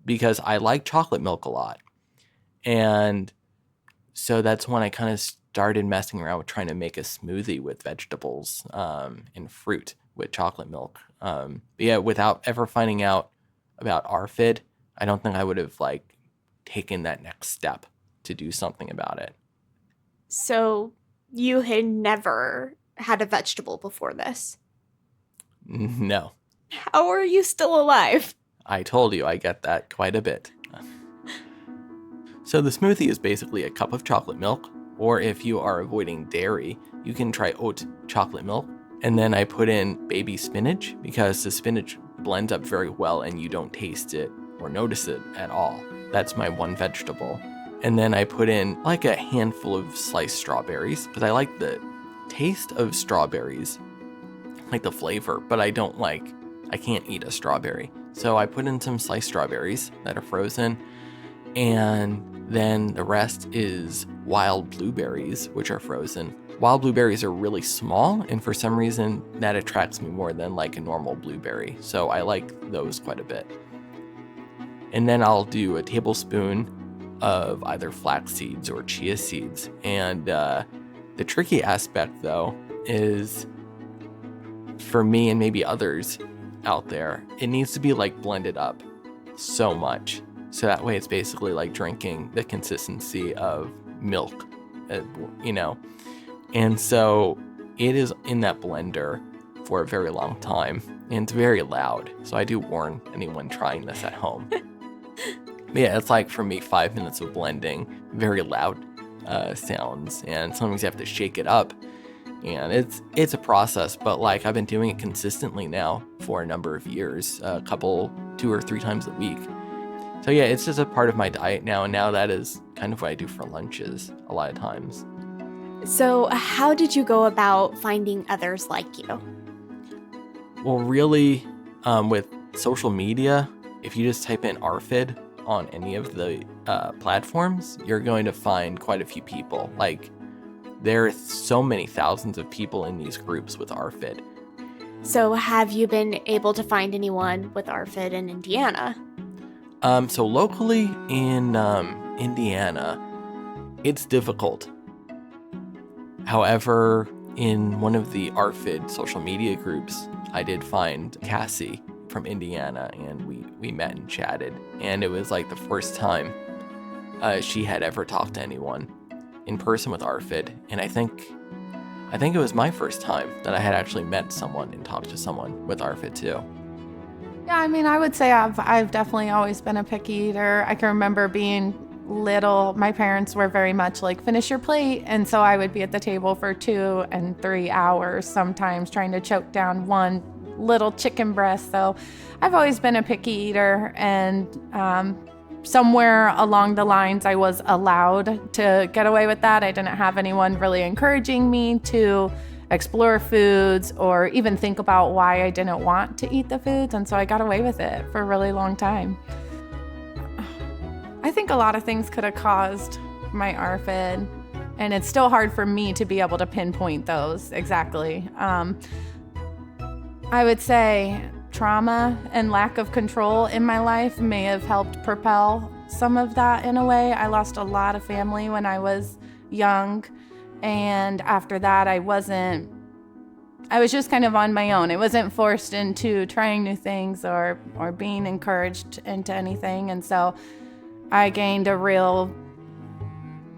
because I like chocolate milk a lot. And so that's when I kind of started messing around with trying to make a smoothie with vegetables and fruit with chocolate milk. But yeah, without ever finding out about ARFID, I don't think I would have like taken that next step to do something about it. So you had never had a vegetable before this? No. How are you still alive? I told you I get that quite a bit. So the smoothie is basically a cup of chocolate milk, or if you are avoiding dairy, you can try oat chocolate milk. And then I put in baby spinach, because the spinach blends up very well and you don't taste it or notice it at all. That's my one vegetable. And then I put in like a handful of sliced strawberries, because I like the taste of strawberries, like the flavor, but I can't eat a strawberry. So I put in some sliced strawberries that are frozen, and then the rest is wild blueberries, which are frozen. Wild blueberries are really small, and for some reason that attracts me more than like a normal blueberry. So I like those quite a bit. And then I'll do a tablespoon of either flax seeds or chia seeds. And the tricky aspect though is, for me and maybe others out there, it needs to be like blended up so much. So that way it's basically like drinking the consistency of milk, And so it is in that blender for a very long time, and it's very loud. So I do warn anyone trying this at home. Yeah, it's like for me 5 minutes of blending, very loud sounds, and sometimes you have to shake it up. And it's a process, but like I've been doing it consistently now for a number of years, 2 or 3 times a week. So yeah, it's just a part of my diet now, and now that is kind of what I do for lunches a lot of times. So how did you go about finding others like you? Well, really, with social media, if you just type in ARFID on any of the platforms, you're going to find quite a few people. Like, there are so many thousands of people in these groups with ARFID. So have you been able to find anyone with ARFID in Indiana? So locally in Indiana, it's difficult. However, in one of the ARFID social media groups, I did find Cassie from Indiana, and we met and chatted. And it was like the first time she had ever talked to anyone in person with ARFID. And I think it was my first time that I had actually met someone and talked to someone with ARFID too. Yeah, I mean, I would say I've definitely always been a picky eater. I can remember being little, my parents were very much like, finish your plate. And so I would be at the table for 2 and 3 hours, sometimes trying to choke down one little chicken breast. So I've always been a picky eater. And somewhere along the lines, I was allowed to get away with that. I didn't have anyone really encouraging me to explore foods or even think about why I didn't want to eat the foods. And so I got away with it for a really long time. I think a lot of things could have caused my ARFID, and it's still hard for me to be able to pinpoint those exactly. I would say trauma and lack of control in my life may have helped propel some of that in a way. I lost a lot of family when I was young, and after that I I was just kind of on my own. I wasn't forced into trying new things or being encouraged into anything. And so I gained a real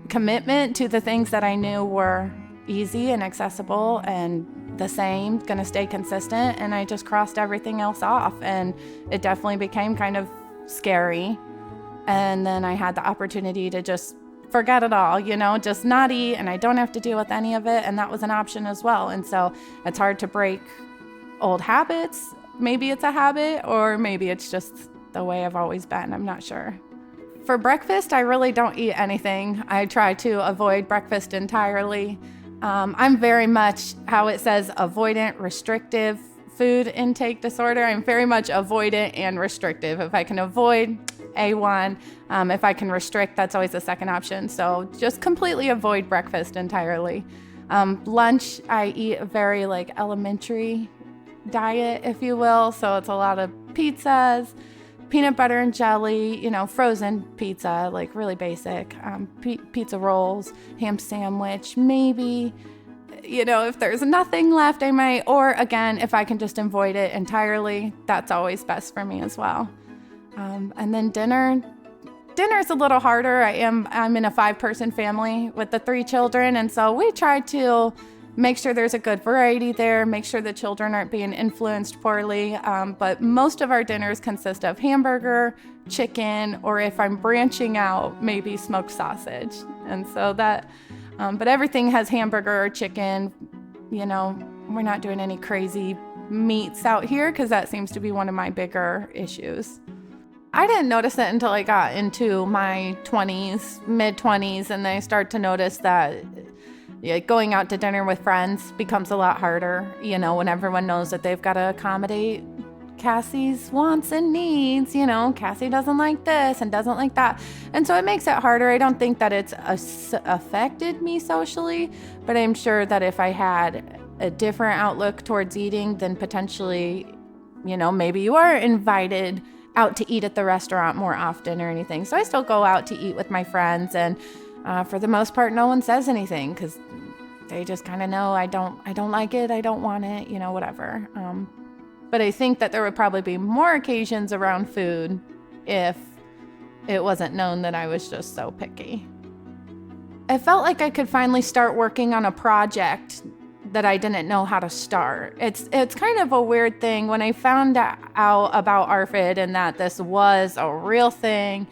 commitment to the things that I knew were easy and accessible and the same, gonna stay consistent, and I just crossed everything else off, and it definitely became kind of scary. And then I had the opportunity to just forget it all, just not eat, and I don't have to deal with any of it, and that was an option as well. And so it's hard to break old habits. Maybe it's a habit, or maybe it's just the way I've always been. I'm not sure. For breakfast, I really don't eat anything. I try to avoid breakfast entirely. I'm very much how it says avoidant, restrictive food intake disorder. I'm very much avoidant and restrictive. If I can avoid, A1. If I can restrict, that's always the second option. So just completely avoid breakfast entirely. Lunch, I eat a very elementary diet, if you will. So it's a lot of pizzas, peanut butter and jelly, frozen pizza, really basic, pizza rolls, ham sandwich, maybe, if there's nothing left, I might, or again, if I can just avoid it entirely, that's always best for me as well. And then dinner's a little harder. I'm in a 5-person family with the 3 children, and so we try to make sure there's a good variety there, make sure the children aren't being influenced poorly. But most of our dinners consist of hamburger, chicken, or if I'm branching out, maybe smoked sausage. And so that, but everything has hamburger or chicken. We're not doing any crazy meats out here because that seems to be one of my bigger issues. I didn't notice it until I got into my 20s, mid-20s, and then I start to notice that going out to dinner with friends becomes a lot harder, when everyone knows that they've got to accommodate Cassie's wants and needs. Cassie doesn't like this and doesn't like that. And so it makes it harder. I don't think that it's affected me socially, but I'm sure that if I had a different outlook towards eating, then potentially, maybe you are invited out to eat at the restaurant more often or anything. So I still go out to eat with my friends, and for the most part, no one says anything because they just kind of know I don't like it, I don't want it, whatever. But I think that there would probably be more occasions around food if it wasn't known that I was just so picky. I felt like I could finally start working on a project that I didn't know how to start. It's kind of a weird thing. When I found out about ARFID and that this was a real thing,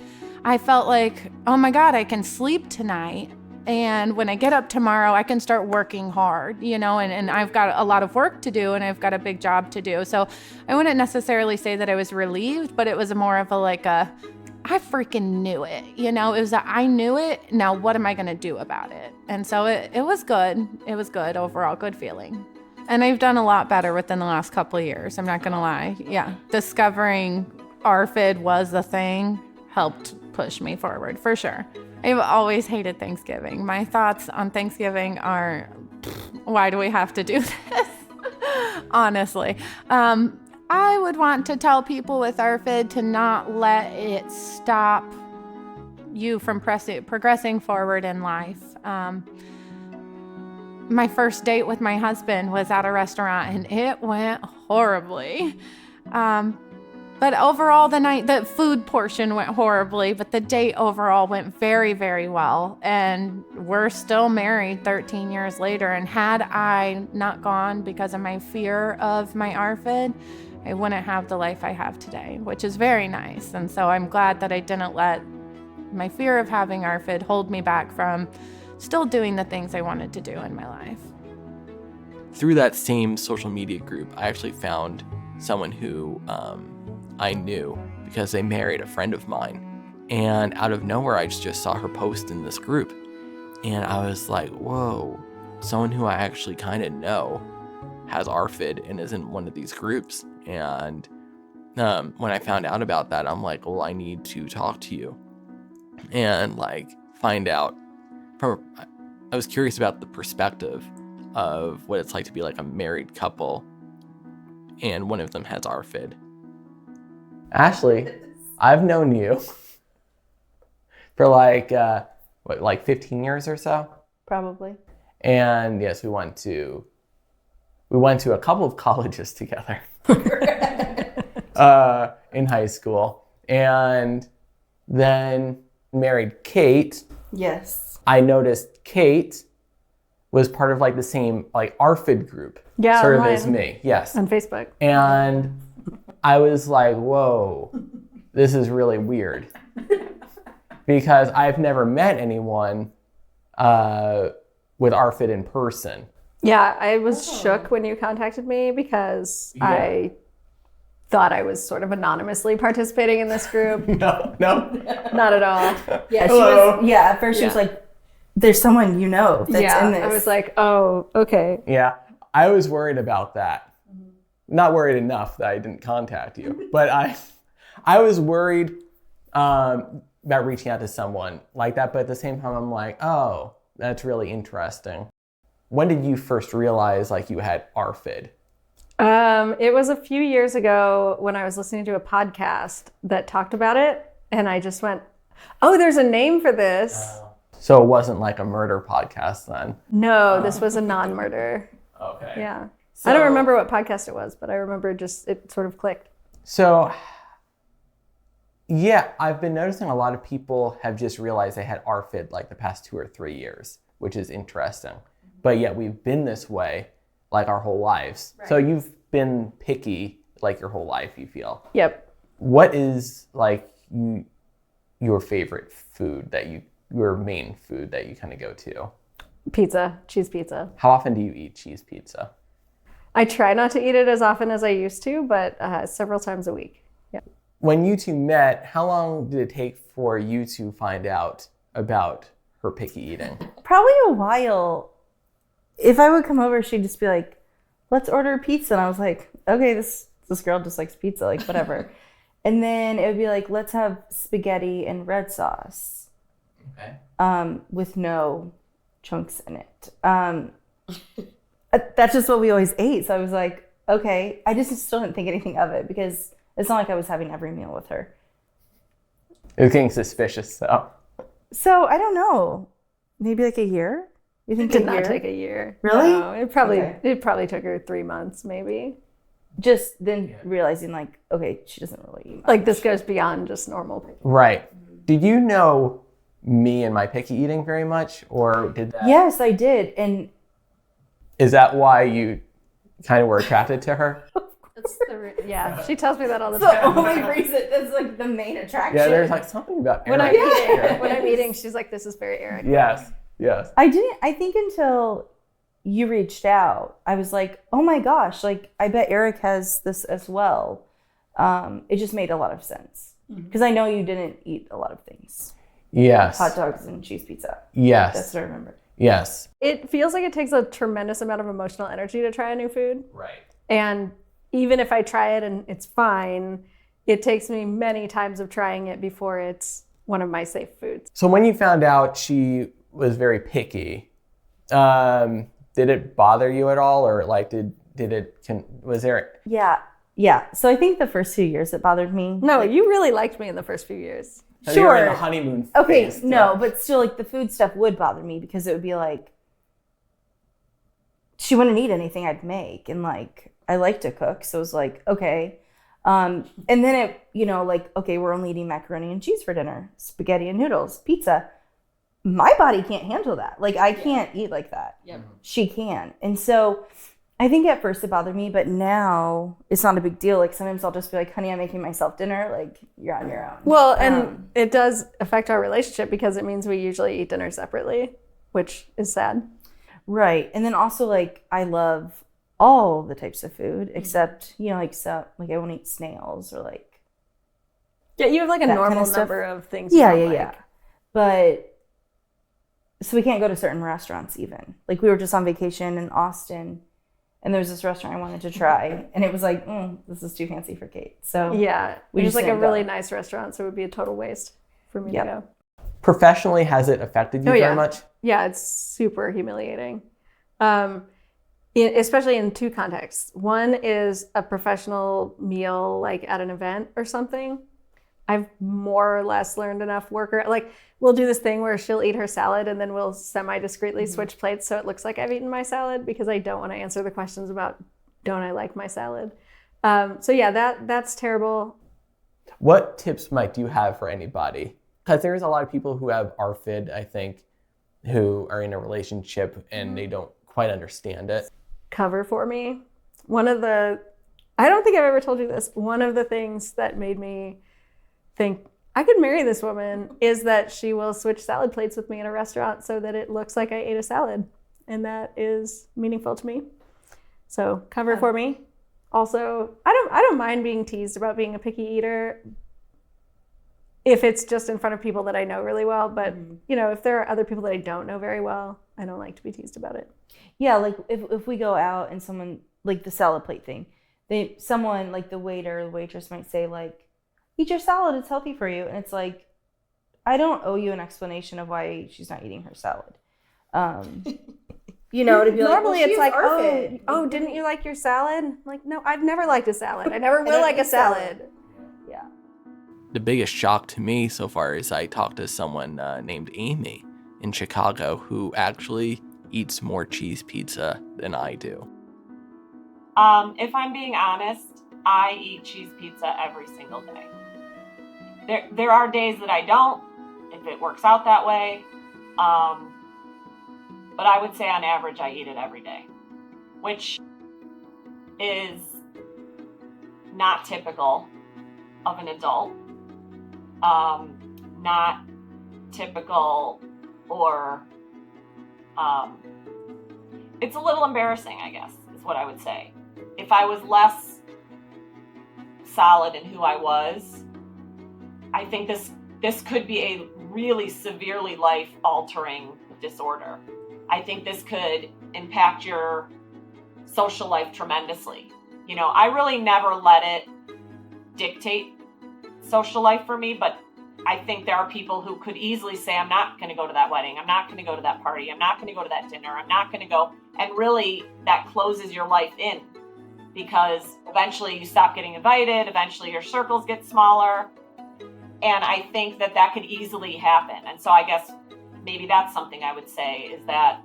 I felt like, oh my God, I can sleep tonight. And when I get up tomorrow, I can start working hard, and I've got a lot of work to do and I've got a big job to do. So I wouldn't necessarily say that I was relieved, but it was more of I freaking knew it. It was I knew it. Now what am I going to do about it? And so it was good. It was good overall, good feeling. And I've done a lot better within the last couple of years. I'm not going to lie. Yeah. Discovering ARFID was the thing helped push me forward for sure. I've always hated Thanksgiving. My thoughts on Thanksgiving are, why do we have to do this? Honestly. I would want to tell people with ARFID to not let it stop you from progressing forward in life. My first date with my husband was at a restaurant and it went horribly. But overall, the food portion went horribly, but the date overall went very, very well. And we're still married 13 years later. And had I not gone because of my fear of my ARFID, I wouldn't have the life I have today, which is very nice. And so I'm glad that I didn't let my fear of having ARFID hold me back from still doing the things I wanted to do in my life. Through that same social media group, I actually found someone who I knew because they married a friend of mine. And out of nowhere, I just saw her post in this group. And I was like, whoa, someone who I actually kind of know has ARFID and is in one of these groups. And when I found out about that, I'm like, well, I need to talk to you and find out I was curious about the perspective of what it's like to be a married couple and one of them has ARFID. Ashley, I've known you for 15 years or so? Probably. And yes, we went to we went to a couple of colleges together in high school, and then married Kate. Yes. I noticed Kate was part of like the same like ARFID group, Yeah, sort of mine. as me. Yes. On Facebook. And I was like, whoa, this is really weird. Because I've never met anyone with ARFID in person. Yeah, I was shook when you contacted me because I thought I was sort of anonymously participating in this group. No. Not at all. Yeah, she was, at first she was like, there's someone you know that's in this. I was like, oh, okay. Yeah, I was worried about that. Not worried enough that I didn't contact you, but I was worried about reaching out to someone like that. But at the same time, I'm like, oh, that's really interesting. When did you first realize like you had ARFID? It was a few years ago when I was listening to a podcast that talked about it, and I just went, oh, there's a name for this. So it wasn't like a murder podcast then? No, this was a non-murder. Okay. Yeah. I don't remember what podcast it was, but I remember just it sort of clicked. So, yeah, I've been noticing a lot of people have just realized they had ARFID like the past 2 or 3 years, which is interesting. But yet we've been this way like our whole lives. Right. So you've been picky like your whole life, you feel? Yep. What is like your favorite food your main food that you kind of go to? Pizza, cheese pizza. How often do you eat cheese pizza? I try not to eat it as often as I used to, but several times a week. Yeah. When you two met, how long did it take for you to find out about her picky eating? Probably a while. If I would come over, she'd just be like, let's order pizza. And I was like, okay, this girl just likes pizza, like whatever. And then it would be like, let's have spaghetti and red sauce. Okay. With no chunks in it. That's just what we always ate. So I was like, okay. I just still didn't think anything of it because it's not like I was having every meal with her. It was getting suspicious, though. So I don't know. Maybe like a year? You think it did not take a year. Really? No, it probably took her 3 months, maybe. Just then realizing like, okay, she doesn't really eat much. Like this goes beyond just normal picky. Right. Did you know me and my picky eating very much, or did that? Yes, I did. And is that why you kind of were attracted to her? Yeah, she tells me that all the time. time. The only reason, that's like the main attraction. Yeah, there's like something about Eric. When I'm eating, she's like, this is very Eric. Yes. I think until you reached out, I was like, oh my gosh, like I bet Eric has this as well. It just made a lot of sense because I know you didn't eat a lot of things. Yes. Hot dogs and cheese pizza. Yes. That's what I remember. Yes. It feels like it takes a tremendous amount of emotional energy to try a new food. Right. And even if I try it and it's fine, it takes me many times of trying it before it's one of my safe foods. So when you found out she was very picky, did it bother you at all, or like was there? Yeah. So I think the first 2 years it bothered me. No, you really liked me in the first few years. So you were in the honeymoon phase. Okay, no, but still, like the food stuff would bother me because it would be like she wouldn't eat anything I'd make, and like I like to cook, so it was like okay. And then it, like okay, we're only eating macaroni and cheese for dinner, spaghetti and noodles, pizza. My body can't handle that. Like I can't eat like that. Yep. She can, and so I think at first it bothered me, but now it's not a big deal. Like sometimes I'll just be like, honey, I'm making myself dinner. Like you're on your own. Well, and it does affect our relationship because it means we usually eat dinner separately, which is sad. Right. And then also like I love all the types of food except, like I won't eat snails or like. Yeah, you have like a normal number of things. Yeah. But so we can't go to certain restaurants even. Like we were just on vacation in Austin. And there was this restaurant I wanted to try, and it was like, this is too fancy for Kate. So yeah, it was like a really nice restaurant, so it would be a total waste for me to go. Professionally, has it affected you very much? Yeah, it's super humiliating, especially in two contexts. One is a professional meal, like at an event or something, I've more or less learned enough worker. Like, we'll do this thing where she'll eat her salad and then we'll semi-discreetly switch plates so it looks like I've eaten my salad, because I don't want to answer the questions about, don't I like my salad? So yeah, that's terrible. What tips, Mike, do you have for anybody? Because there's a lot of people who have ARFID, I think, who are in a relationship and they don't quite understand it. Cover for me. I don't think I've ever told you this. One of the things that made me think I could marry this woman is that she will switch salad plates with me in a restaurant so that it looks like I ate a salad. And that is meaningful to me. So cover for me. Also, I don't mind being teased about being a picky eater if it's just in front of people that I know really well. But, if there are other people that I don't know very well, I don't like to be teased about it. Yeah, like if we go out and someone, like the salad plate thing, someone like the waiter or the waitress might say like, eat your salad, it's healthy for you. And it's like, I don't owe you an explanation of why she's not eating her salad. To be normally like, it's like, oh, didn't you like your salad? I'm like, no, I've never liked a salad. I never will like a salad. Yeah. The biggest shock to me so far is I talked to someone named Amy in Chicago who actually eats more cheese pizza than I do. If I'm being honest, I eat cheese pizza every single day. There are days that I don't, if it works out that way. But I would say on average, I eat it every day, which is not typical of an adult. Not typical, or it's a little embarrassing, I guess, is what I would say. If I was less solid in who I was, I think this could be a really severely life-altering disorder. I think this could impact your social life tremendously. I really never let it dictate social life for me, but I think there are people who could easily say, I'm not going to go to that wedding. I'm not going to go to that party. I'm not going to go to that dinner. I'm not going to go. And really, that closes your life in, because eventually you stop getting invited. Eventually your circles get smaller. And I think that could easily happen. And so I guess maybe that's something I would say, is that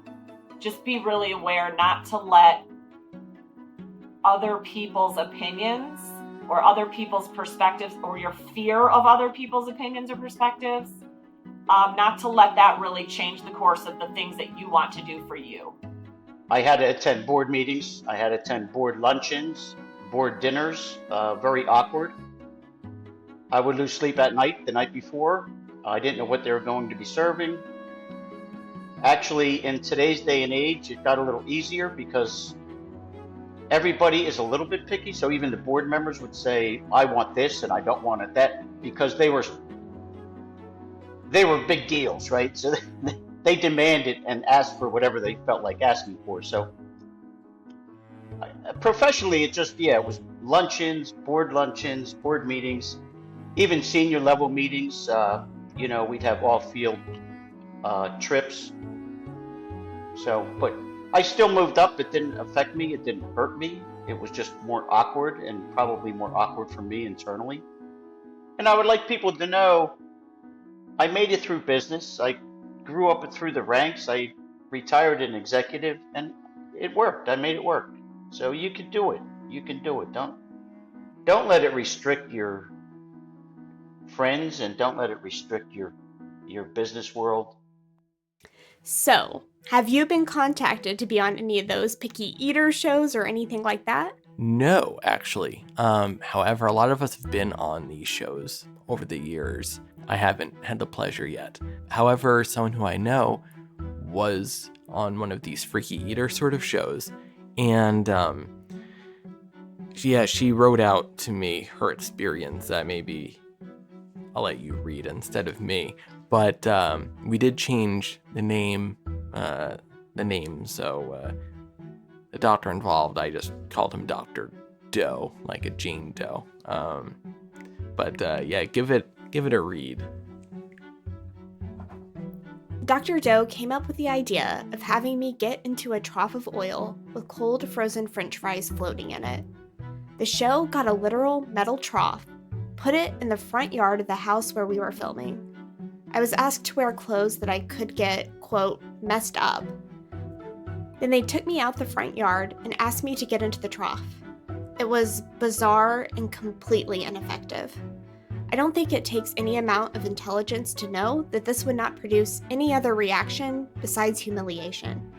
just be really aware not to let other people's opinions or other people's perspectives, or your fear of other people's opinions or perspectives, not to let that really change the course of the things that you want to do for you. I had to attend board meetings. I had to attend board luncheons, board dinners, very awkward. I would lose sleep at night the night before. I didn't know what they were going to be serving. Actually, in today's day and age, it got a little easier because everybody is a little bit picky. So even the board members would say, I want this and I don't want it that, because they were big deals, right? So they demanded and asked for whatever they felt like asking for. So professionally, it was luncheons, board meetings, even senior level meetings. We'd have all field trips. So, but I still moved up. It didn't affect me. It didn't hurt me. It was just more awkward, and probably more awkward for me internally. And I would like people to know I made it through business. I grew up through the ranks. I retired an executive, and it worked. I made it work. So you can do it. You can do it. Don't let it restrict your friends, and don't let it restrict your business world. So, have you been contacted to be on any of those picky eater shows or anything like that? No, actually. However, a lot of us have been on these shows over the years. I haven't had the pleasure yet. However, someone who I know was on one of these freaky eater sort of shows, and she wrote out to me her experience that maybe I'll let you read instead of me. But we did change the name, so the doctor involved, I just called him Dr. Doe, like a Jane Doe. Give it a read. Dr. Doe came up with the idea of having me get into a trough of oil with cold frozen French fries floating in it. The show got a literal metal trough put it in the front yard of the house where we were filming. I was asked to wear clothes that I could get, quote, messed up. Then they took me out the front yard and asked me to get into the trough. It was bizarre and completely ineffective. I don't think it takes any amount of intelligence to know that this would not produce any other reaction besides humiliation.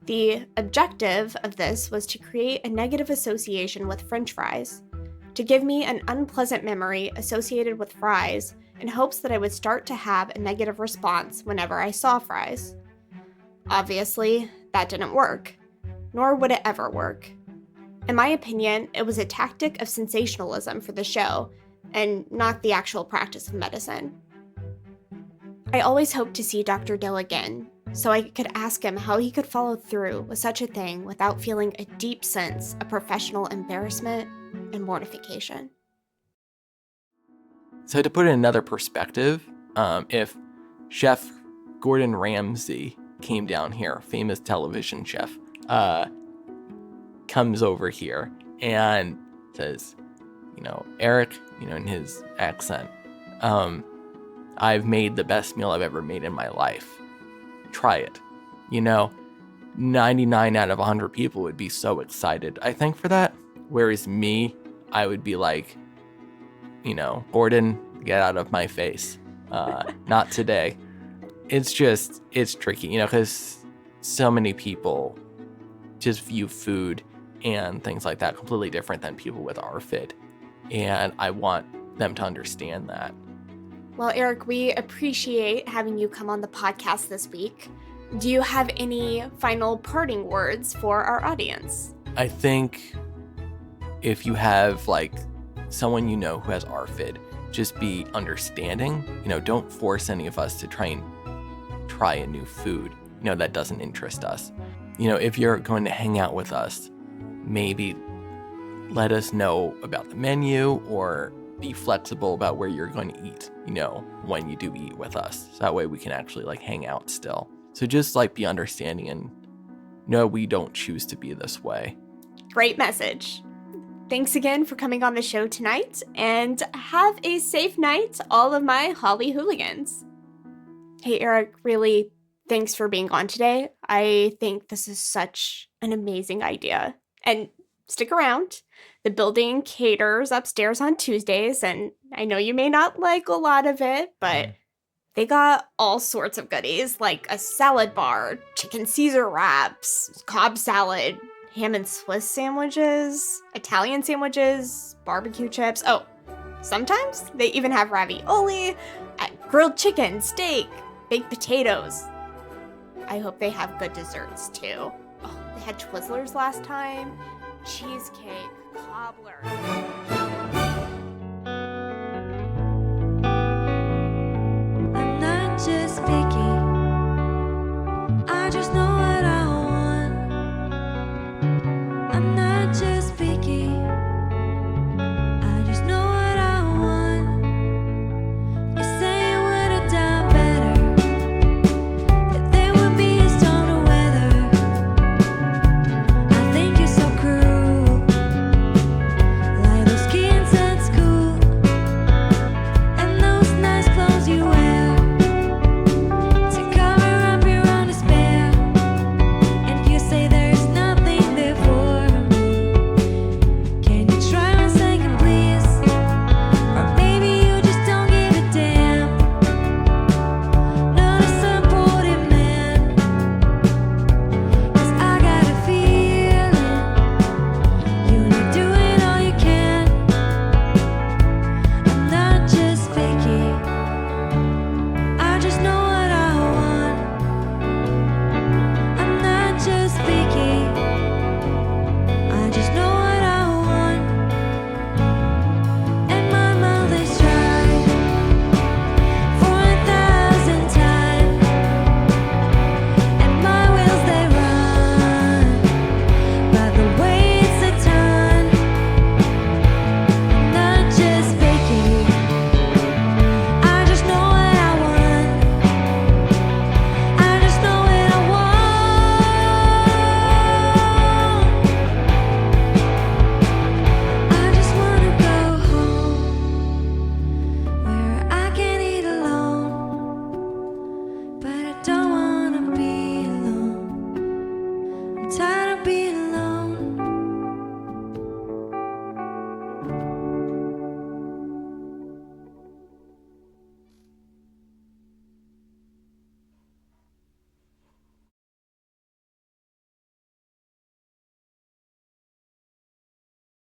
The objective of this was to create a negative association with French fries, to give me an unpleasant memory associated with fries in hopes that I would start to have a negative response whenever I saw fries. Obviously, that didn't work, nor would it ever work. In my opinion, it was a tactic of sensationalism for the show, and not the actual practice of medicine. I always hoped to see Dr. Dill again, so I could ask him how he could follow through with such a thing without feeling a deep sense of professional embarrassment and mortification. So to put it in another perspective, if Chef Gordon Ramsay came down here, famous television chef, comes over here and says, Eric, in his accent, I've made the best meal I've ever made in my life. Try it. 99 out of 100 people would be so excited, I think, for that. Whereas me, I would be like, Gordon, get out of my face. Not today. It's tricky, because so many people just view food and things like that completely different than people with ARFID. And I want them to understand that. Well, Eric, we appreciate having you come on the podcast this week. Do you have any final parting words for our audience? I think if you have someone who has ARFID, just be understanding. Don't force any of us to try a new food, that doesn't interest us. If you're going to hang out with us, maybe let us know about the menu or be flexible about where you're going to eat, when you do eat with us. So that way we can actually hang out still. So just be understanding and know we don't choose to be this way. Great message. Thanks again for coming on the show tonight, and have a safe night, all of my Holly hooligans. Hey, Eric, really, thanks for being on today. I think this is such an amazing idea. And stick around. The building caters upstairs on Tuesdays, and I know you may not like a lot of it, but they got all sorts of goodies, like a salad bar, chicken Caesar wraps, Cobb salad, ham and Swiss sandwiches, Italian sandwiches, barbecue chips. Oh, sometimes they even have ravioli, grilled chicken, steak, baked potatoes. I hope they have good desserts too. Oh, they had Twizzlers last time, cheesecake, cobbler.